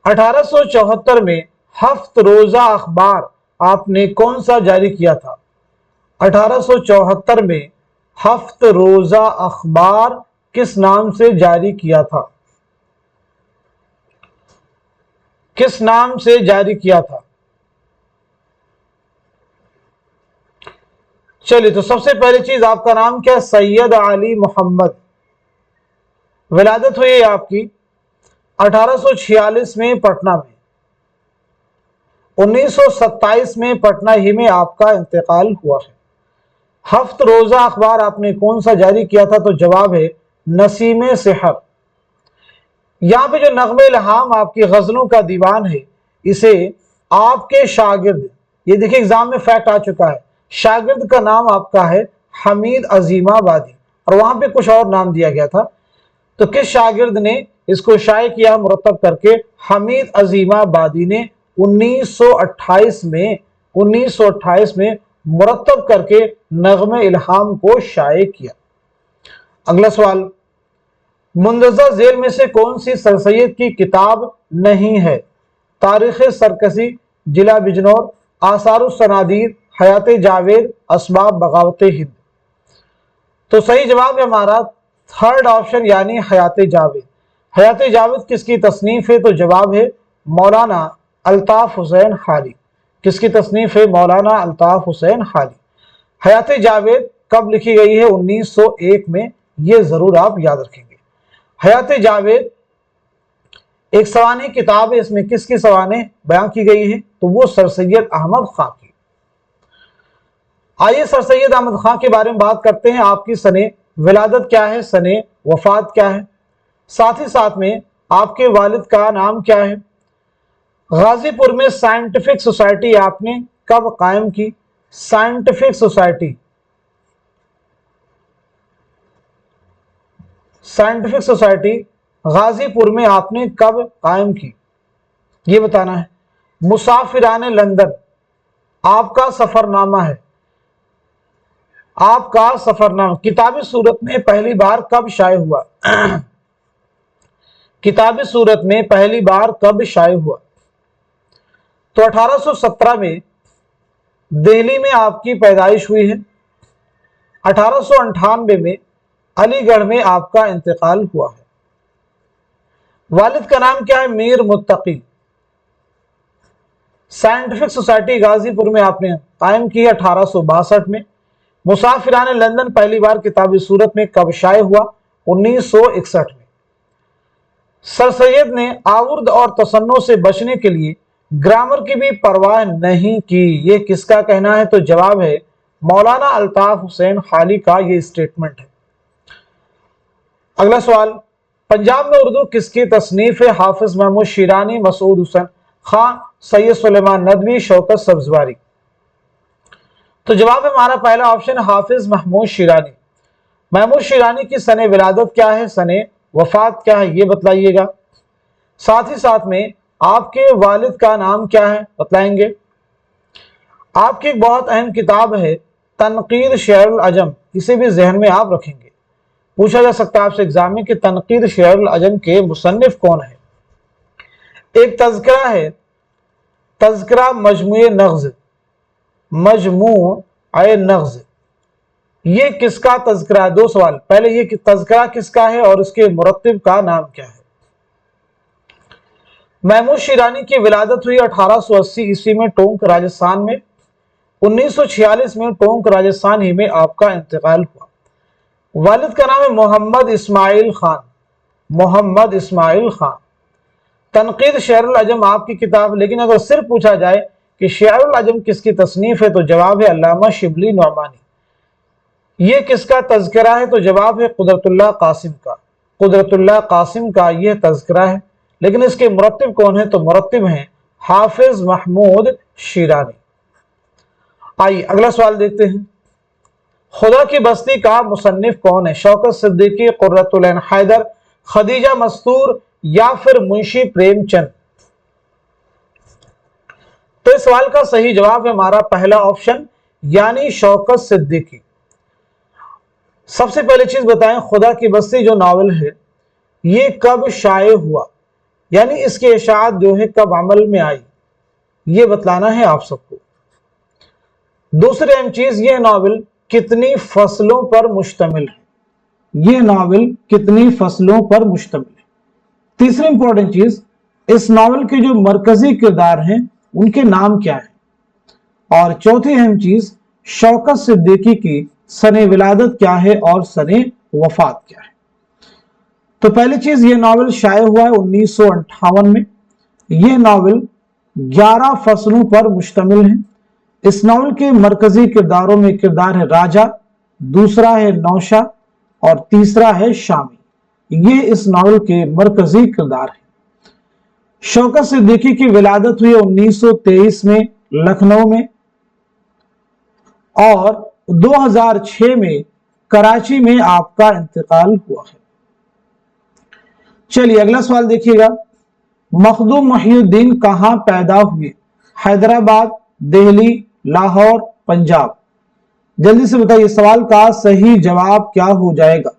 1874 میں ہفت روزہ اخبار آپ نے کون سا جاری کیا تھا؟ 1874 میں ہفت روزہ اخبار کس نام سے جاری کیا تھا؟ کس نام سے جاری کیا تھا؟ چلیے تو سب سے پہلی چیز آپ کا نام کیا؟ سید علی محمد۔ ولادت ہوئی ہے آپ کی 1846 میں پٹنہ میں۔ 1927 میں پٹنہ ہی میں آپ کا انتقال ہوا ہے۔ ہفت روزہ اخبار آپ نے کون سا جاری کیا تھا؟ تو جواب ہے نسیم سحر۔ یہاں پہ جو نغمہ الہام آپ کی غزلوں کا دیوان ہے اسے آپ کے شاگرد، یہ دیکھیں ایگزام میں فیکٹ آ چکا ہے، شاگرد کا نام آپ کا ہے حمید عظیم آبادی، اور وہاں پہ کچھ اور نام دیا گیا تھا۔ تو کس شاگرد نے اس کو شائع کیا مرتب کر کے؟ حمید عظیم آبادی نے 1928 میں مرتب کر کے نغمہ الہام کو شائع کیا۔ اگلا سوال، مندرجہ ذیل میں سے کون سی سر سید کی کتاب نہیں ہے؟ تاریخ سرکشی، ضلع بجنور، آثار الصنادید، حیات جاوید، اسباب بغاوت ہند۔ تو صحیح جواب ہے ہمارا تھرڈ آپشن یعنی حیات جاوید۔ حیات جاوید کس کی تصنیف ہے؟ تو جواب ہے مولانا الطاف حسین خالی۔ کس کی تصنیف ہے؟ مولانا الطاف حسین خالی۔ حیات جاوید کب لکھی گئی ہے؟ 1901 میں، یہ ضرور آپ یاد رکھیں گے۔ حیات جاوید ایک سوانح کتاب ہے، اس میں کس کی سوانح بیان کی گئی ہے؟ تو وہ سر سید احمد خان کی۔ آئیے سر سید احمد خان کے بارے میں بات کرتے ہیں۔ آپ کی سن ولادت کیا ہے، سن وفات کیا ہے، ساتھ ہی ساتھ میں آپ کے والد کا نام کیا ہے؟ غازی پور میں سائنٹیفک سوسائٹی آپ نے کب قائم کی؟ سائنٹیفک سوسائٹی غازی پور میں آپ نے کب قائم کی؟ یہ بتانا ہے۔ مسافران لندن آپ کا سفر نامہ ہے، آپ کا سفر نامہ کتابی صورت میں پہلی بار کب شائع ہوا؟ کتابی صورت میں پہلی بار کب شائع ہوا؟ تو 1817 میں دہلی میں آپ کی پیدائش ہوئی ہے۔ 1898 میں علی گڑھ میں آپ کا انتقال ہوا ہے۔ والد کا نام کیا ہے؟ میر متقی۔ سائنٹیفک سوسائٹی غازی پور میں آپ نے قائم کی 1862 میں۔ مسافران لندن پہلی بار کتابی صورت میں کب شائع ہوا؟ 1961 میں۔ سر سید نے آورد اور تصنع سے بچنے کے لیے گرامر کی بھی پرواہ نہیں کی، یہ کس کا کہنا ہے؟ تو جواب ہے مولانا الطاف حسین خالی کا یہ اسٹیٹمنٹ ہے۔ اگلا سوال، پنجاب میں اردو کس کی تصنیف ہے؟ حافظ محمود شیرانی، مسعود حسن خان، سید سلیمان ندوی، شوکت سبزواری۔ تو جواب ہے ہمارا پہلا آپشن حافظ محمود شیرانی۔ محمود شیرانی کی سن ولادت کیا ہے، سن وفات کیا ہے، یہ بتلائیے گا۔ ساتھ ہی ساتھ میں آپ کے والد کا نام کیا ہے بتلائیں گے۔ آپ کی ایک بہت اہم کتاب ہے تنقید شعر العجم، اسے بھی ذہن میں آپ رکھیں گے۔ पूछा जा सकता है आपसे एग्जाम में कि तनकीद शेरुल अजम के मुसन्निफ कौन है। एक तज़किरा है, तज़किरा मजमूए नग़्ज़, मजमूए नग़्ज़, ये किसका तज़किरा है? दो सवाल, पहले ये कि तज़किरा किसका है और इसके मुरत्तिब का नाम क्या है। महमूद शिरानी की विलादत हुई 1880 ईस्वी में टोंक राजस्थान में। 1946 में टोंक राजस्थान ही में आपका इंतकाल हुआ। वालिद का नाम है मोहम्मद इस्माइल खान, मोहम्मद इस्माइल खान। तनकीद शेरुल अजम आपकी किताब, लेकिन अगर सिर्फ पूछा जाए कि शेरुल अजम किसकी तसनीफ है तो जवाब है अल्लामा शिबली नौमानी। ये किसका तज़किरा है तो जवाब है कुदरतुल्लाह कासिम का, कुदरतुल्लाह कासिम का यह तज़किरा है। लेकिन इसके मुरत्तिब कौन है तो मुरत्तिब हैं हाफिज महमूद शिरानी। आइए अगला सवाल देखते हैं। खुदा की बस्ती का मुसन्निफ कौन है? शौकत सिद्दीकी, कुर्रतुल ऐन हैदर, खदीजा मस्तूर या फिर मुंशी प्रेमचंद। तो इस सवाल का सही जवाब है हमारा पहला ऑप्शन यानी शौकत सिद्दीकी। सबसे पहले चीज बताएं, खुदा की बस्ती जो नावल है ये कब शाये हुआ, यानी इसकी इशाअत जो है कब अमल में आई, ये बतलाना है आप सबको। दूसरी अहम चीज, ये नावल कितनी फसलों पर मुश्तमिल है, ये नावल कितनी फसलों पर मुश्तमिल है। तीसरी इंपॉर्टेंट चीज, इस नावल के जो मरकजी किरदार हैं उनके नाम क्या है। और चौथी अहम चीज, शौकत सिद्दीकी की सने विलादत क्या है और सने वफात क्या है। तो पहली चीज, ये नावल शाये हुआ है 1958 में। यह नावल 11 फसलों पर मुश्तमिल है। इस नावल के मरकजी किरदारों में किरदार है राजा, दूसरा है नौशा और तीसरा है शामी। ये इस नावल के मरकजी किरदार है। शौकत सिद्दीकी की विलादत हुई 1923 में लखनऊ में और 2006 में कराची में आपका इंतकाल हुआ है। चलिए अगला सवाल देखिएगा। मखदूम मोहिउद्दीन कहां पैदा हुए? हैदराबाद, दिल्ली, लाहौर, पंजाब। जल्दी से बताइए सवाल का सही जवाब क्या हो जाएगा।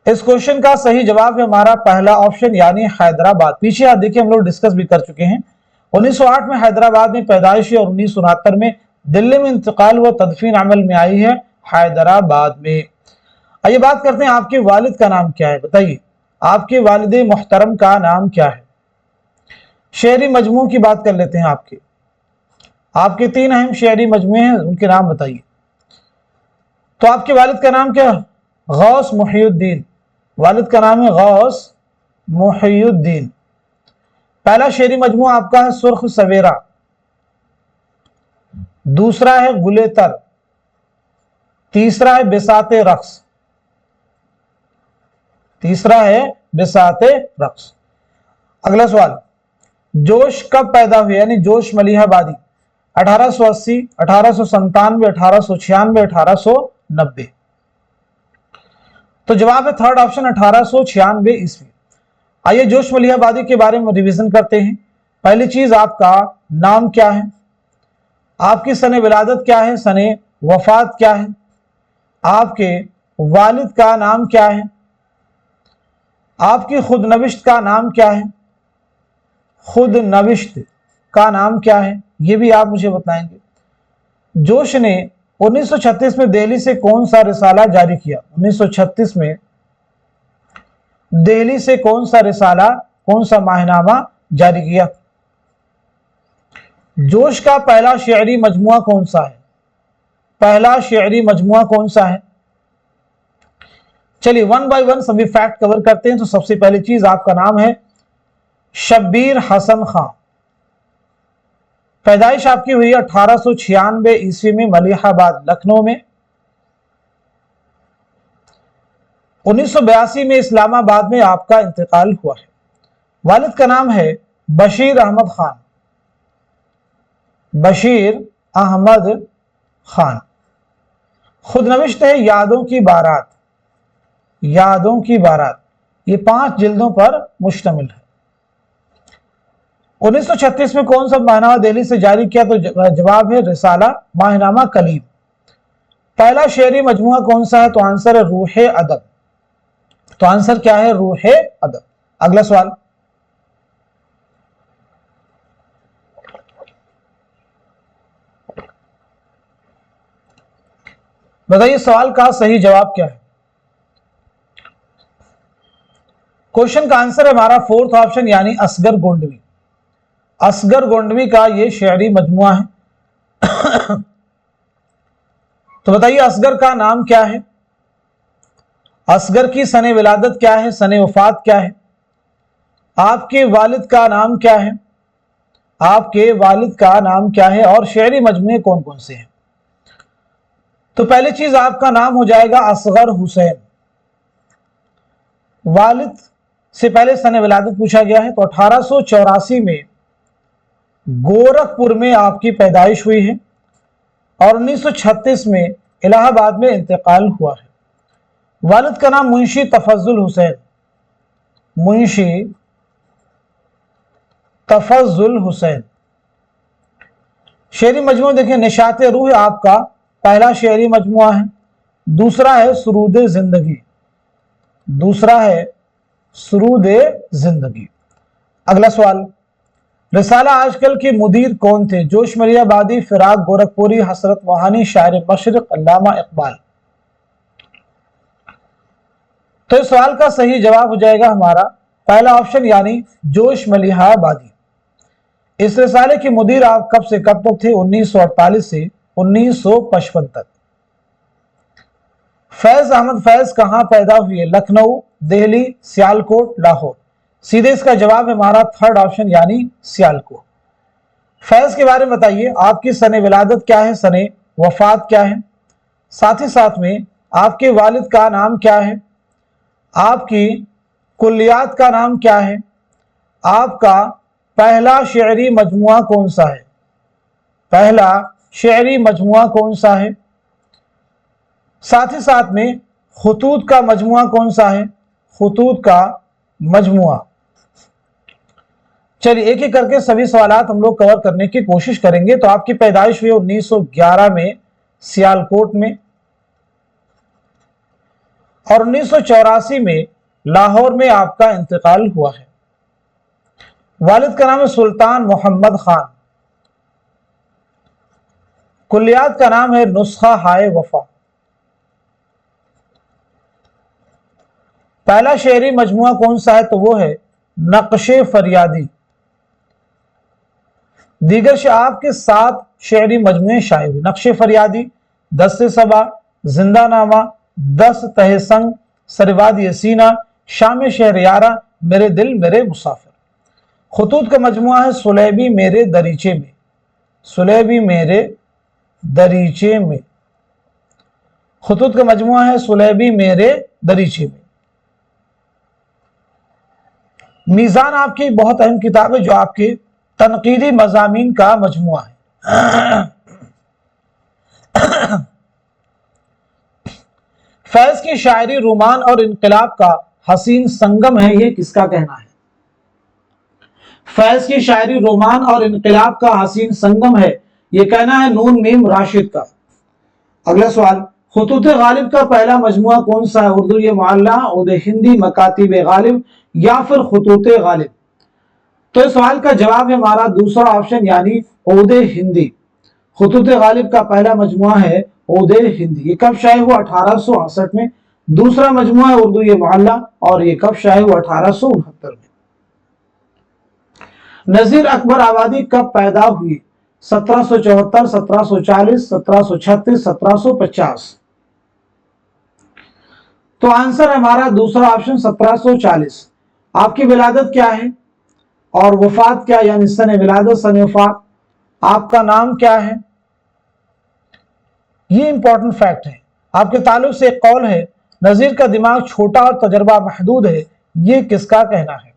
इस क्वेश्चन का सही जवाब है हमारा पहला ऑप्शन यानी हैदराबाद। पीछे आप देखिए हम लोग डिस्कस भी कर चुके हैं। 1908 में हैदराबाद में पैदाइश और 1969 में दिल्ली में इंतकाल हुआ, तदफीन अमल में आई है हैदराबाद में। आइए बात करते हैं आपके वालिद का नाम क्या है, बताइए आपके वालिद मुहतरम का नाम क्या है। शेरी मजमू की बात कर लेते हैं। आपके 3 अहम शेरी मजमूए हैं, उनके नाम बताइए। तो आपके वालिद का नाम क्या है? गौस मोहिउद्दीन। वालिद का नाम है गौस मोहिउद्दीन। पहला शेरी मजमू आपका है सुर्ख सवेरा, दूसरा है गुलेतर, तीसरा है बिसाते रक्स, तीसरा है बिसाते रक्स। अगला सवाल, जोश कब पैदा हुए यानी जोश मलिहाबादी? 1880, 1897, 1896, 1890। तो जवाब है थर्ड ऑप्शन 1896 ईस्वी। आइए जोश मलिहाबादी के बारे में रिवीजन करते हैं। पहली चीज, आपका नाम क्या है, आपकी सने विलादत क्या है, सने वफात क्या है, आपके वालिद का नाम क्या है, आपकी खुद नविश्त का नाम क्या है, खुद नविश्त का नाम क्या है, ये भी आप मुझे बताएंगे। जोश ने 1936 में दिल्ली से कौन सा रिसाला जारी किया? 1936 में दिल्ली से कौन सा रिसाला, कौन सा माहनामा जारी किया? जोश का पहला शेरी मजमुआ कौन सा है? पहला शेरी मजमुआ कौन सा है? चलिए वन बाय वन सभी फैक्ट कवर करते हैं। तो सबसे पहली चीज, आपका नाम है शब्बीर हसन खां। पैदाइश आपकी हुई 1896 ईस्वी में मलिहाबाद लखनऊ में। 1982 में इस्लामाबाद में आपका इंतकाल हुआ है। वालिद का नाम है बशीर अहमद खान, बशीर अहमद खान। खुद नविश्त है यादों की बारात, यादों की बारात। ये 5 जिल्दों पर मुश्तमिल है। 1936 में कौन सा माहनामा दिल्ली से जारी किया? तो जवाब है रिसाला माहनामा कलीम। पहला शेरी मजमुआ कौन सा है? तो आंसर है रूह अदब। तो आंसर क्या है? रूह अदब। अगला सवाल, बताइए सवाल का सही जवाब क्या है? क्वेश्चन का आंसर है हमारा फोर्थ ऑप्शन यानी असगर गोंडवी। असगर गोंडवी का ये शेरी मजमुआ है। तो बताइए असगर का नाम क्या है? असगर की सने विलादत क्या है? सने वफात क्या है? आपके वालिद का नाम क्या है? आपके वालिद का नाम क्या है? और शेरी मजमुए कौन कौन से हैं? तो पहली चीज आपका नाम हो जाएगा असगर हुसैन। वालिद से पहले सने विलादत पूछा गया है, तो 1884 में गोरखपुर में आपकी पैदाइश हुई है और 1936 में इलाहाबाद में इंतकाल हुआ है। वालिद का नाम मुंशी तफज्जुल हुसैन, मुंशी तफज्जुल हुसैन। शेरी मजमुआ देखिए निशात रूह आपका पहला शेरी मजमुआ है, दूसरा है सुरूद जिंदगी, दूसरा है सुरूद जिंदगी। अगला सवाल, रिसाला आजकल के मुदीर कौन थे? जोश मलियाबादी, फिराक गोरखपुरी, हसरत मोहानी, शायर मशरिक, अल्लामा इकबाल। तो इस सवाल का सही जवाब हो जाएगा हमारा पहला ऑप्शन यानी जोश मलियाबादी। इस रिसाले के मुदीर आप कब से कब तक थे? 1948 से 1955 तक। फैज अहमद फैज कहां पैदा हुए? लखनऊ, दिल्ली, सियालकोट, लाहौर। सीधे इसका जवाब है हमारा थर्ड ऑप्शन यानी सियालकोट। फैज के बारे में बताइए, आपकी सने विलादत क्या है? सने वफात क्या है? साथ ही साथ में आपके वालिद का नाम क्या है? आपकी कुल्लियात का नाम क्या है? आपका पहला शेरी मजमुआ कौन सा है? पहला शेरी मजमुआ कौन सा है? साथ ही साथ में खुतूत का मजमुआ कौन सा है? खुतूत का मजमुआ। चलिए एक एक करके सभी सवालात हम लोग कवर करने की कोशिश करेंगे। तो आपकी पैदाइश हुई 1911 में सियालकोट में और 1984 में लाहौर में आपका इंतकाल हुआ है। वालिद का नाम है सुल्तान मोहम्मद खान, कुल्लियात का नाम है नुस्खा हाय वफा। पहला शेरी मजमुआ कौन सा है? तो वो है नक्शे फरियादी। दीगर से आपके 7 शेरी मजमुए शाये हुए। नक्शे फरियादी, 10 से सबा, जिंदा नामा, 10 तहसंग, सरवाद यसीना, शाम शहरियारा, मेरे दिल मेरे मुसाफिर। खुतूत का मजमुआ है सुलेबी मेरे दरीचे में, सुलेबी मेरे दरीचे में। खुतूत का मजमुआ है सुलेबी मेरे दरीचे में। मीज़ान आपकी बहुत अहम किताब है जो आपके तनकीदी मज़ामीन का मजमुआ है। फैज की शायरी रोमान और इनकलाब का हसीन संगम है, ये किसका कहना है? फैज की शायरी रोमान और इनकलाब का हसीन संगम है, ये कहना है नून मीम राशिद का। अगला सवाल, खुतूत गालिब का पहला मजमुआ कौन सा है? उर्दू ये मुअल्ला, उद हिंदी, मकातिब गालिब या फिर खुतूत गालिब। तो इस सवाल का जवाब है हमारा दूसरा ऑप्शन यानी उद हिंदी। खुतूत गालिब का पहला मजमुआ है उद हिंदी। ये कब शाये हुआ? 1868 में। दूसरा मजमुआ है उर्दू ये मुअल्ला और ये कब शाये हुआ? 1869 में। नजीर अकबर आबादी कब पैदा हुई? 1774, 1740, 1736, 1750। तो आंसर हमारा दूसरा ऑप्शन 1740। आपकी विलादत क्या है और वफात क्या, यानी सने विलादत सने वफात, आपका नाम क्या है? ये इंपॉर्टेंट फैक्ट है। आपके ताल्लुक से एक कौल है, नजीर का दिमाग छोटा और तजर्बा महदूद है, ये किसका कहना है?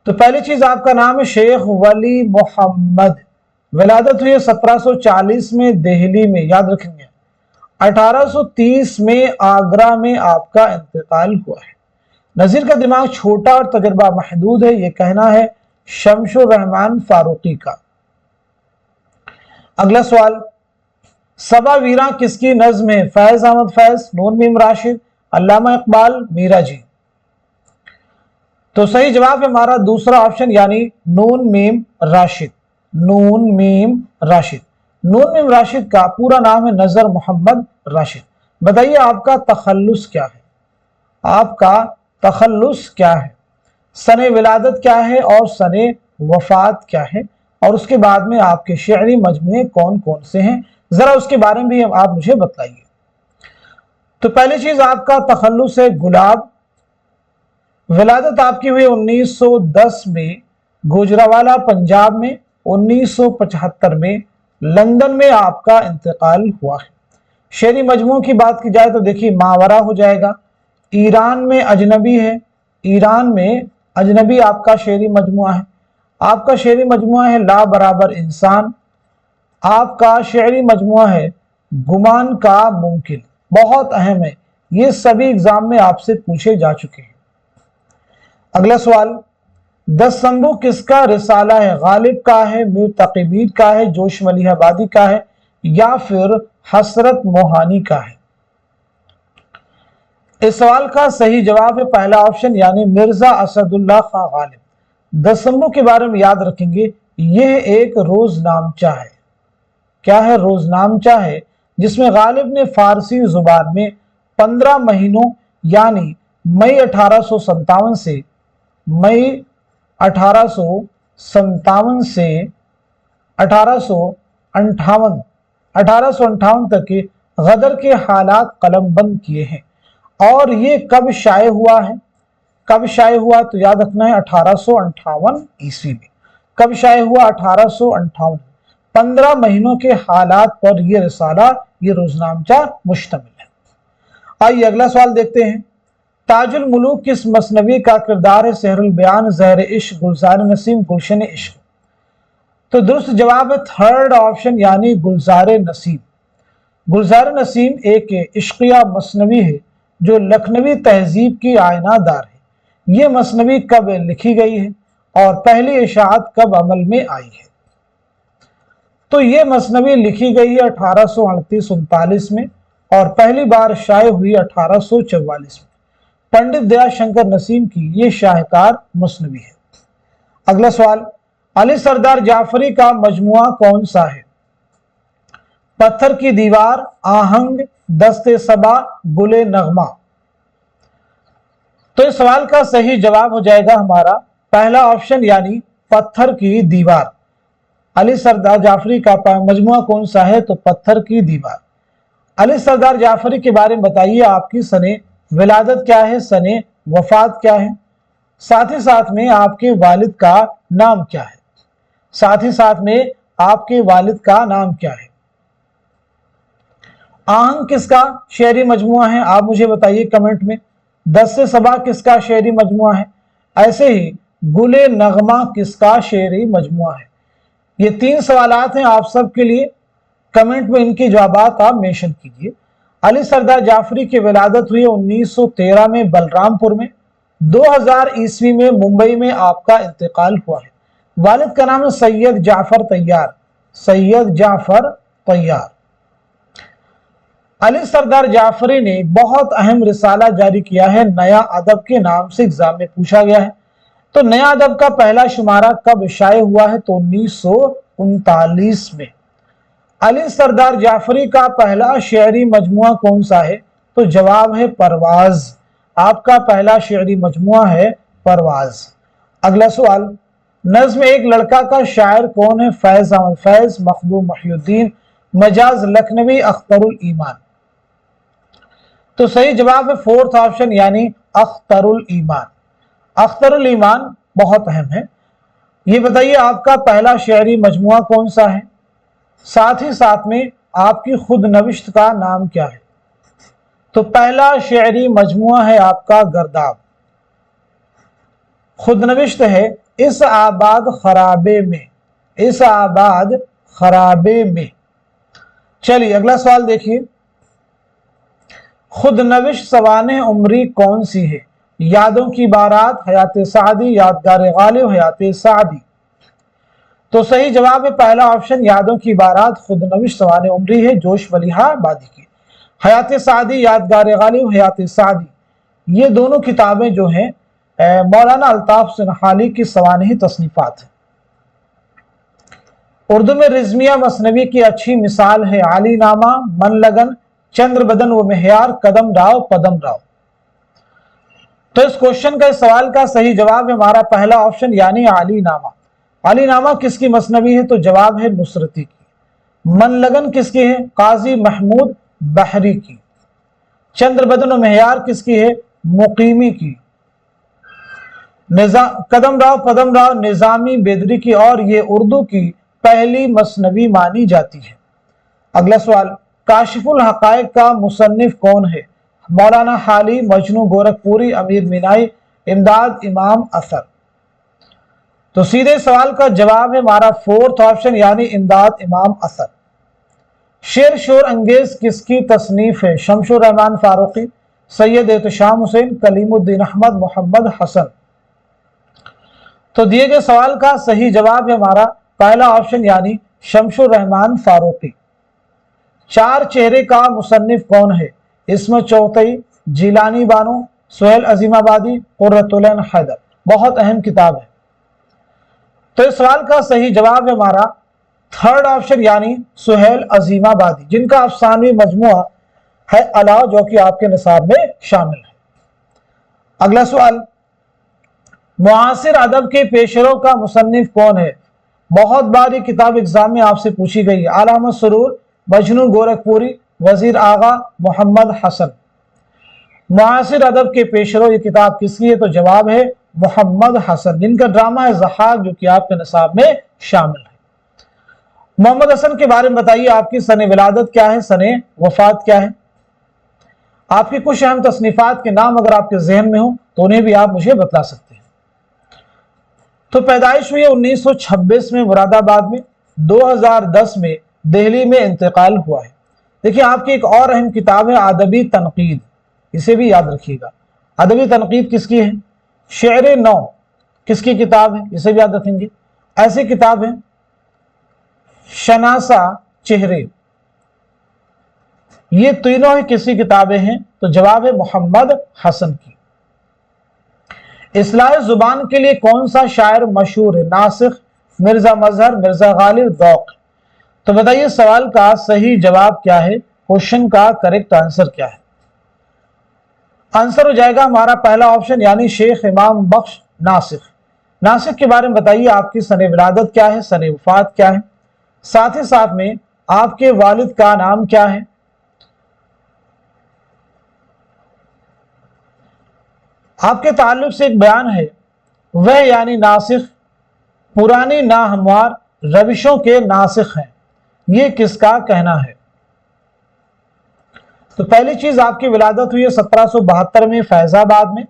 तो पहली चीज आपका नाम है शेख वली मोहम्मद। विलादत हुई 1740 में दिल्ली में, याद रखेंगे। 1830 में आगरा में आपका इंतकाल हुआ है। नजीर का दिमाग छोटा और तजर्बा महदूद है, यह कहना है शमशुर रहमान फारूकी का। अगला सवाल, सबा वीरा किसकी नज्म है? फैज अहमद फैज, नून मीम राशिद, अल्लामा इकबाल, मीरा जी। तो सही जवाब है हमारा दूसरा ऑप्शन यानी नून मीम राशिद। नून मीम राशिद। नून मीम राशिद का पूरा नाम है नजर मोहम्मद राशिद। बताइए आपका तखल्लुस क्या है? आपका तखल्लुस क्या है? सने विलादत क्या है और सने वफात क्या है? और उसके बाद में आपके शेरी मजमुए कौन कौन से हैं, जरा उसके बारे में भी आप मुझे बताइए। तो पहली चीज आपका तखल्लुस है गुलाब। विलादत आपकी हुई 1910 में गुजरावाला पंजाब में, 1975 में लंदन में आपका इंतकाल हुआ है। शेरी मजमू की बात की जाए तो देखिए मावरा हो जाएगा, ईरान में अजनबी है, ईरान में अजनबी आपका शेरी मजमुआ है। आपका शेरी मजमुआ है ला बराबर इंसान। आपका शेरी मजमुआ है गुमान का मुमकिन, बहुत अहम है, ये सभी एग्जाम में आपसे पूछे जा चुके हैं। अगला सवाल, दस संबू किसका रिसाला है? गालिब का है, मीर तकीबीर का है, जोश मलिहाबादी का है, या फिर हसरत मोहानी का है? इस सवाल का सही जवाब है पहला ऑप्शन यानी मिर्जा असदुल्ला खां गालिब। दस संबू के बारे में याद रखेंगे, यह एक रोजनामचा है। क्या है? रोजनामचा है, जिसमें गालिब ने फारसी जुबान में 15 महीनों यानी मई 1857 से मई 1857 से 1858 तक के गदर के हालात कलमबंद किए हैं। और ये कब शाये हुआ है? कब शाये हुआ तो याद रखना है 1858 ईस्वी में। कब शाये हुआ? 1858। 15 महीनों के हालात पर यह रिसाला, ये रोजनामचा मुश्तमिल है। आइए अगला सवाल देखते हैं। ताजुल मुलूक किस मसनवी का किरदार है? सहरुल बयान, ज़हर इश्क, गुलजार नसीम, गुलशन इश्क। तो दुरुस्त जवाब है थर्ड ऑप्शन यानी गुलजार नसीम। गुलजार नसीम एक इश्किया मसनवी है जो लखनवी तहजीब की आयनादार है। ये मसनवी कब लिखी गई है और पहली इशाअत कब अमल में आई है? तो ये मसनवी लिखी गई है 1838-39 में और पहली बार शाये हुई 1844 में। पंडित दयाशंकर नसीम की ये शाहकार मसनवी है। अगला सवाल, अली सरदार जाफरी का मजमुआ कौन सा है? पत्थर की दीवार, आहंग, दस्ते सबा, गुले नगमा। तो इस सवाल का सही जवाब हो जाएगा हमारा पहला ऑप्शन यानी पत्थर की दीवार। अली सरदार जाफरी का मजमुआ कौन सा है? तो पत्थर की दीवार। अली सरदार जाफरी के बारे में बताइए, आपकी सने विलादत क्या है, सने वफात क्या है, साथ ही साथ में आपके वालिद का नाम क्या है? साथ ही साथ में आपके वालिद का नाम क्या है? आहंग किसका शेरी मजमुआ है? आप मुझे बताइए कमेंट में। दस्ते सबा किसका शेरी मजमुआ है? ऐसे ही गुले नगमा किसका शेरी मजमुआ है? ये 3 सवालात हैं आप सबके लिए। कमेंट में इनके जवाब आप मेंशन कीजिए। अली सरदार जाफरी की विलादत हुई 1913 में बलरामपुर में। 2000 ईस्वी में मुंबई में आपका इंतकाल हुआ है। वालिद का नाम है सैयद जाफर तैयार। सैयद जाफर तैयार। अली सरदार जाफरी ने एक बहुत अहम रिसाला जारी किया है, नया अदब के नाम से एग्जाम में पूछा गया है। तो नया अदब का पहला शुमारा कब शाये हुआ है? तो 1939 में। अली सरदार जाफरी का पहला शेरी मजमुआ कौन सा है? तो जवाब है परवाज। आपका पहला शेरी मजमुआ है परवाज। अगला सवाल, नज्म एक लड़का का शायर कौन है? फैज अहमद फैज, मखदूम महिउद्दीन, मजाज लखनवी, अख्तरुल ईमान। तो सही जवाब है फोर्थ ऑप्शन यानी अख्तरुल ईमान। अख्तरुल ईमान बहुत अहम है। ये बताइए आपका पहला शेरी मजमुआ कौन सा है? साथ ही साथ में आपकी खुद नविश्त का नाम क्या है? तो पहला शेरी मजमुआ है आपका गर्दाब। खुद नविश्त है इस आबाद खराबे में। इस आबाद खराबे में। चलिए अगला सवाल देखिए। खुद नविश सवाने उमरी कौन सी है? यादों की बारात, हयात सादी, यादगार गालिब, हयात सादी। तो सही जवाब है पहला ऑप्शन, यादों की बारात, खुदनविश सवाने उमरी है जोश वलीहा आबादी की। हयात सादी, यादगार गालिब, हयात सादी, ये दोनों किताबें जो हैं मौलाना अल्ताफ सनहाली की सवानही तसनीफात हैं। उर्दू में रिजमिया मसनवी की अच्छी मिसाल है आली नामा, मन लगन, चंद्र बदन व मेहयार, कदम राव, पदम राव। तो इस क्वेश्चन का, इस सवाल का सही जवाब है हमारा पहला ऑप्शन यानी आली नामा। आली नामा किसकी मसनवी है? तो जवाब है नुसरती की। मन लगन किसकी है? काजी महमूद बहरी की। चंद्र बदन व मेहयार किसकी है? मुकीमी की। कदम राव पदम राव निजामी बेदरी की, और ये उर्दू की पहली मसनवी मानी जाती है। अगला सवाल, काशिफुल हकायक का मुसन्निफ कौन है? मौलाना हाली, मजनू गोरखपुरी, अमीर मीनाई, इमदाद इमाम असर। तो सीधे सवाल का जवाब है हमारा फोर्थ ऑप्शन यानी इमदाद इमाम असर। शेर शोर अंगेज किसकी तसनीफ है? शमशुर रहमान फारूकी, सैयद एहतशाम हुसैन, कलीमुद्दीन अहमद, मोहम्मद हसन। तो दिए गए सवाल का सही जवाब है हमारा पहला ऑप्शन यानी शमशुर रहमान फारूकी। चार चेहरे का मुसन्निफ कौन है? इस्मत चौथई, जिलानी बानो, सुहेल अजीमाबादी, कुर्रतुल ऐन हैदर। बहुत अहम किताब है। तो इस सवाल का सही जवाब है हमारा थर्ड ऑप्शन यानी सुहेल अजीमाबादी, जिनका अफसानवी मजमुआ है अला, जो कि आपके निसाब में शामिल है। अगला सवाल, मुआसिर अदब के पेशरों का मुसन्निफ कौन है? बहुत बार ये किताब एग्जाम में आपसे पूछी गई है। आलामा सुरूर, मजनू गोरखपुरी, वजीर आगा, मोहम्मद हसन। मुआसिर अदब के पेशरों, ये किताब किसकी है? तो जवाब है मोहम्मद हसन, जिनका ड्रामा है ज़हाक, जो कि आपके निसाब में शामिल है। मोहम्मद हसन के बारे में बताइए, आपकी सने विलादत क्या है, सने वफात क्या है? आपकी कुछ अहम तसनीफात के नाम अगर आपके जहन में हो तो उन्हें भी आप मुझे बता सकते हैं। तो पैदाइश हुई है 1926 में मुरादाबाद में, 2010 में दिल्ली में इंतकाल हुआ है। देखिए, आपकी एक और अहम किताब है अदबी तनकीद, इसे भी याद रखिएगा। अदबी तनकीद किसकी है? शेर नौ किसकी किताब है? इसे भी याद रखेंगे। ऐसी किताब है शनासा चेहरे, ये तीनों ही किसकी किताबें हैं? तो जवाब है मोहम्मद हसन की। इस्लाह जुबान के लिए कौन सा शायर मशहूर है? नासिख, मिर्जा मजहर, मिर्जा गालिब, दौक। तो बताइए सवाल का सही जवाब क्या है? क्वेश्चन का करेक्ट आंसर क्या है? आंसर हो जाएगा हमारा पहला ऑप्शन यानी शेख इमाम बख्श नासिख। नासिख के बारे में बताइए, आपकी सने विलादत क्या है, सने वफात क्या है, साथ ही साथ में आपके वालिद का नाम क्या है। आपके ताल्लुक से एक बयान है, वह यानी नासिख पुरानी नाहमवार रविशों के नासिख हैं, ये किसका कहना है? तो पहली चीज, आपकी विलादत हुई है 1772 में फैजाबाद में,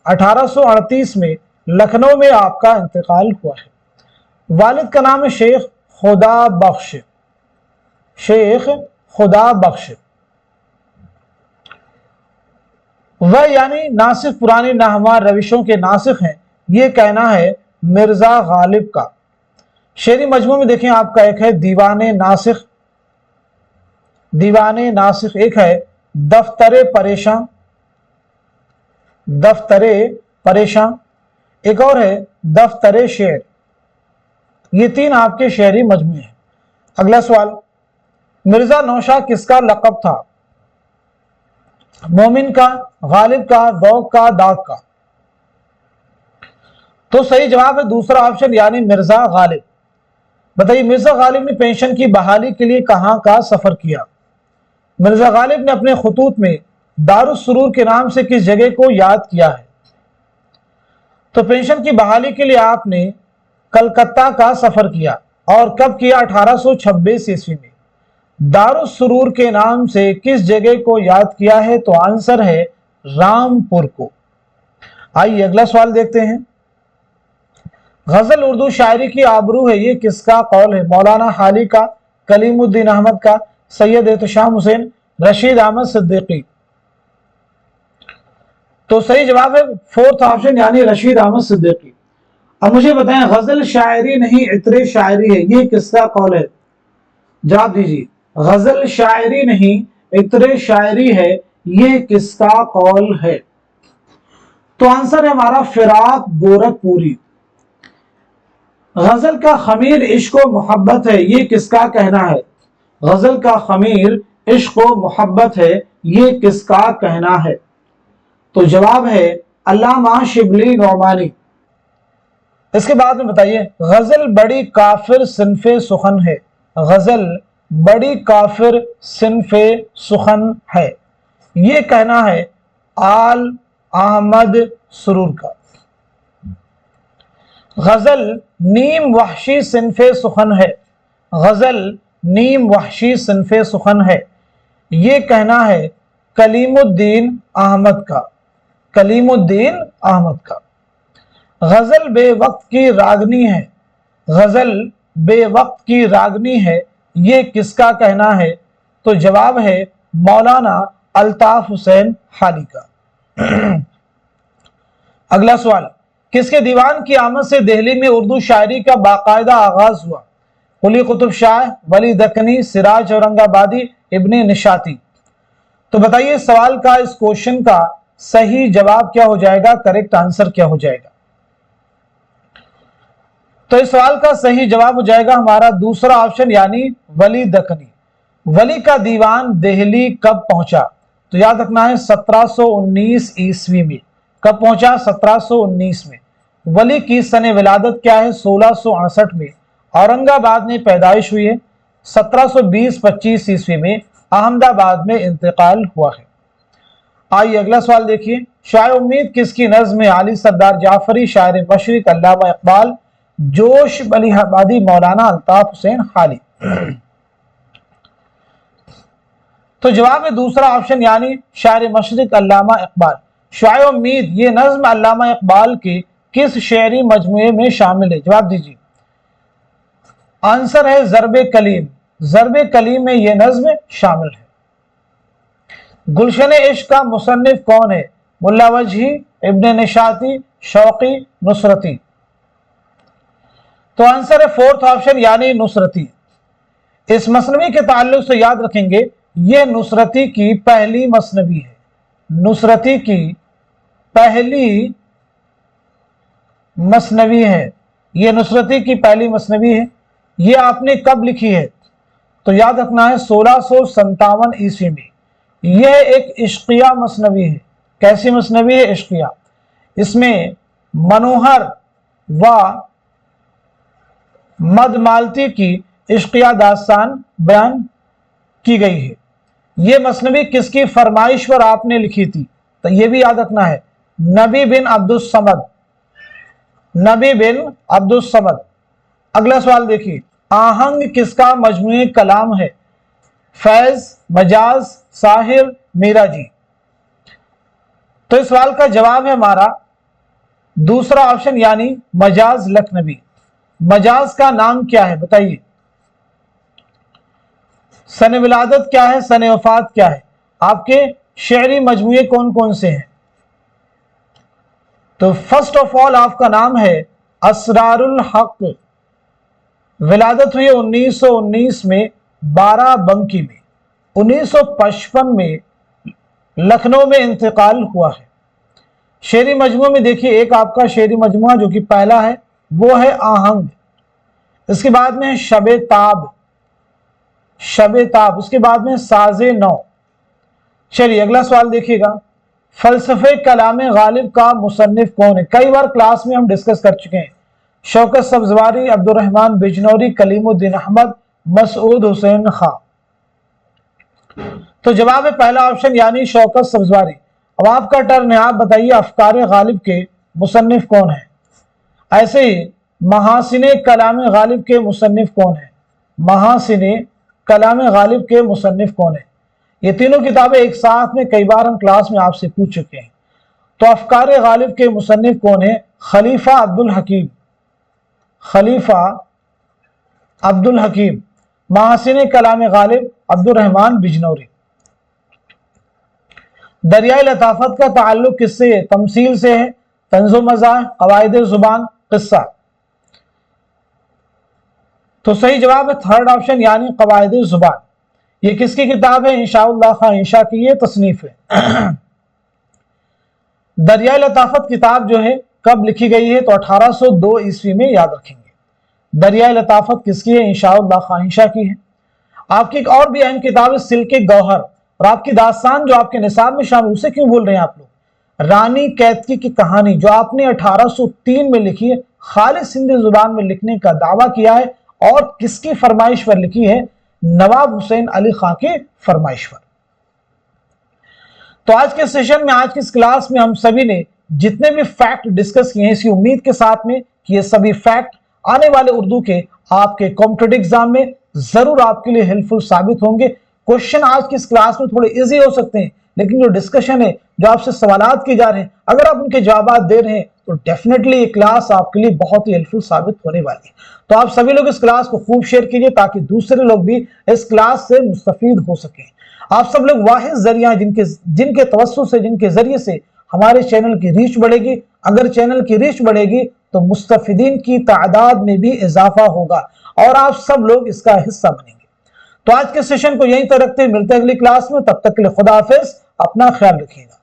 1838 में लखनऊ में आपका इंतकाल हुआ है। वालिद का नाम है शेख खुदा बख्श, शेख खुदा बख्श। वह यानी नासिख पुरानी नाहमवार रविशों के नासिख हैं, ये कहना है मिर्जा गालिब का। शेरी मजमू में देखें, आपका एक है दीवाने नासिख, दीवाने नासिख, एक है दफ्तरे परेशान, दफ्तरे परेशान, एक और है दफ्तरे शेर। ये तीन आपके शेरी मजमू हैं। अगला सवाल, मिर्जा नौशाद किसका लक़ब था? मोमिन का, गालिब का, दौक का, दाग का। तो सही जवाब है दूसरा ऑप्शन यानी मिर्जा गालिब। बताइए, मिर्जा गालिब ने पेंशन की बहाली के लिए कहां का सफर किया? मिर्जा गालिब ने अपने खतूत में दारुस सुरूर के नाम से किस जगह को याद किया है? तो पेंशन की बहाली के लिए आपने कलकत्ता का सफर किया, और कब किया? 1826 ईस्वी में। दारुस सुरूर के नाम से किस जगह को याद किया है? तो आंसर है रामपुर को। आइए अगला सवाल देखते हैं। गजल उर्दू शायरी की आबरू है, ये किसका कौल है? मौलाना हाली का, कलीमुद्दीन अहमद का, सैयद एहतशाम हुसैन, रशीद अहमद सिद्दीकी। तो सही जवाब है फोर्थ ऑप्शन यानी रशीद अहमद सिद्दीकी। اب مجھے بتائیں غزل شاعری نہیں عطر شاعری ہے، یہ کس کا قول ہے؟ جواب دیجیے، غزل شاعری نہیں عطر شاعری ہے، یہ کس کا قول ہے؟ تو آنسر ہے ہمارا فراق گورکھ پوری۔ غزل کا خمیر عشق و محبت ہے، یہ کس کا کہنا ہے؟ غزل کا خمیر عشق و محبت ہے، یہ کس کا کہنا ہے؟ تو جواب ہے علامہ شبلی نعمانی۔ اس کے بعد میں بتائیے، غزل بڑی کافر صنف سخن ہے، غزل بڑی کافر صنف سخن ہے، یہ کہنا ہے آل احمد سرور کا۔ غزل نیم وحشی صنف سخن ہے، غزل نیم وحشی صنف سخن ہے، یہ کہنا ہے کلیم الدین احمد کا، کلیم الدین احمد کا۔ غزل بے وقت کی راگنی ہے، غزل بے وقت کی راگنی ہے، یہ کس کا کہنا ہے؟ تو جواب ہے مولانا الطاف حسین حالی کا۔ اگلا سوال، کس کے دیوان کی آمد سے دہلی میں اردو شاعری کا باقاعدہ آغاز ہوا؟ قلی قطب شاہ، ولی دکنی، سراج اورنگ آبادی، ابن نشاطی۔ تو بتائیے سوال کا، اس کوشچن کا صحیح جواب کیا ہو جائے گا، کریکٹ آنسر کیا ہو جائے گا؟ تو اس سوال کا صحیح جواب ہو جائے گا ہمارا دوسرا آپشن، یعنی ولی دکنی۔ ولی کا دیوان دہلی کب پہنچا؟ تو یاد رکھنا ہے 1719 عیسوی میں۔ کب پہنچا؟ 1719 میں۔ ولی کی سن ولادت کیا ہے؟ 1668 میں۔ اورنگ آباد میں پیدائش ہوئی ہے، 1720-25 عیسوی میں احمد آباد میں انتقال ہوا ہے۔ آئیے اگلا سوال دیکھیے، شاہ امید کس کی نظم ہے؟ علی سردار جعفری، شاعر مشرق علامہ اقبال، جوش بلی آبادی، مولانا الطاف حسین حالی۔ تو جواب ہے دوسرا آپشن، یعنی شاعر مشرق علامہ اقبال۔ شاہ امید یہ نظم علامہ اقبال کے کس شعری مجموعے میں شامل ہے؟ جواب دیجیے، آنسر ہے ضرب کلیم۔ ضرب کلیم میں یہ نظم شامل ہے۔ گلشن عشق کا مصنف کون ہے؟ ملا وجہی، ابن نشاطی، شوقی، نصرتی۔ تو آنسر ہے فورتھ آپشن، یعنی نصرتی۔ اس مثنوی کے تعلق سے یاد رکھیں گے، یہ نصرتی کی پہلی مثنوی ہے، نصرتی کی پہلی مثنوی ہے، یہ نصرتی کی پہلی مثنوی ہے۔ یہ آپ نے کب لکھی ہے؟ تو یاد رکھنا ہے 1657 عیسوی میں۔ یہ ایک عشقیہ مثنوی ہے۔ کیسی مثنوی ہے؟ عشقیہ۔ اس میں منوہر و مد مالتی کی عشقیہ داستان بیان کی گئی ہے۔ یہ مثنوی کس کی فرمائش پر آپ نے لکھی تھی؟ تو یہ بھی یاد رکھنا ہے، نبی بن عبد الصمد، نبی بن عبد الصمد۔ اگلا سوال دیکھیے، آہنگ کس کا مجموعہ کلام ہے؟ فیض، مجاز، ساحر، میرا جی۔ تو اس سوال کا جواب ہے ہمارا دوسرا آپشن، یعنی مجاز لکھنوی۔ مجاز کا نام کیا ہے بتائیے؟ سن ولادت کیا ہے؟ سن وفات کیا ہے؟ آپ کے شعری مجموعے کون کون سے ہیں؟ تو فرسٹ آف آل آپ کا نام ہے اسرار الحق۔ ولادت ہوئی 1919 میں 12 بنکی میں۔ 1955 میں لکھنؤ میں انتقال ہوا ہے۔ شعری مجموعہ میں دیکھیے، ایک آپ کا شعری مجموعہ جو کہ پہلا ہے وہ ہے آہنگ، اس کے بعد میں شب تاب، شب تاب، اس کے بعد میں ساز نو۔ چلیے اگلا سوال دیکھیے گا، فلسفہ کلام غالب کا مصنف کون ہے؟ کئی بار کلاس میں ہم ڈسکس کر چکے ہیں، شوکت سبزواری، عبد الرحمن بجنوری، کلیم الدین احمد، مسعود حسین خان۔ تو جواب ہے پہلا آپشن، یعنی شوکت سبزواری۔ اب آپ کا ٹرن ہے، آپ بتائیے افکار غالب کے مصنف کون ہیں؟ ایسے ہی محاسن کلام غالب کے مصنف کون ہیں؟ محاسن کلام غالب کے مصنف کون ہیں؟ یہ تینوں کتابیں ایک ساتھ میں کئی بار ہم کلاس میں آپ سے پوچھ چکے ہیں۔ تو افکار غالب کے مصنف کون ہیں؟ خلیفہ عبد الحکیم، خلیفہ عبد الحکیم۔ محاسن کلام غالب عبد الرحمن بجنوری۔ دریائے لطافت کا تعلق کس سے ہے؟ تمثیل سے ہے، طنز و مزاح، قواعد زبان، قصہ. تو صحیح جواب ہے تھرڈ آپشن یعنی قواعد زبان. یہ کس کی کتاب ہے؟ انشاءاللہ خان انشاء کی یہ تصنیف ہے. دریائے لطافت کتاب جو ہے کب لکھی گئی ہے؟ تو 1802 عیسوی میں، یاد رکھیں گے. دریائے لطافت کس کی ہے؟ انشاءاللہ خان انشاء کی ہے. آپ کی ایک اور بھی اہم کتاب ہے سلک گوہر، اور آپ کی داستان جو آپ کے نصاب میں شامل، اسے کیوں بول رہے ہیں آپ لوگ؟ رانی کیتکی کی کہانی جو آپ نے 1803 میں لکھی ہے، خالص ہندی زبان میں لکھنے کا دعویٰ کیا ہے، اور کس کی فرمائش پر لکھی ہے؟ نواب حسین علی خان کی فرمائش پر. تو آج کے سیشن میں، آج کی اس کلاس میں ہم سبھی نے جتنے بھی فیکٹ ڈسکس کیے ہیں، اسی امید کے ساتھ میں کہ یہ سبھی فیکٹ آنے والے اردو کے آپ کے کمپٹیٹیو ایگزام میں ضرور آپ کے لیے ہیلپفل ثابت ہوں گے. کوشچن آج کی اس کلاس میں تھوڑے ایزی ہو سکتے ہیں، لیکن جو ڈسکشن ہے، جو آپ سے سوالات کی جا رہے ہیں، اگر آپ ان کے جوابات دے رہے ہیں تو ڈیفینیٹلی یہ کلاس آپ کے لیے بہت ہی ہیلپفل ثابت ہونے والی ہے. تو آپ سبھی لوگ اس کلاس کو خوب شیئر کیجئے تاکہ دوسرے لوگ بھی اس کلاس سے مستفید ہو سکیں. آپ سب لوگ واحد ذریعہ جن کے توسط سے، جن کے ذریعے سے ہمارے چینل کی ریچ بڑھے گی. اگر چینل کی ریچ بڑھے گی تو مستفیدین کی تعداد میں بھی اضافہ ہوگا اور آپ سب لوگ اس کا حصہ بنیں گے. تو آج کے سیشن کو یہیں تک رکھتے ہیں، ملتے ہیں اگلی کلاس میں. تب تک کے لیے خدا حافظ، اپنا خیال رکھیے گا.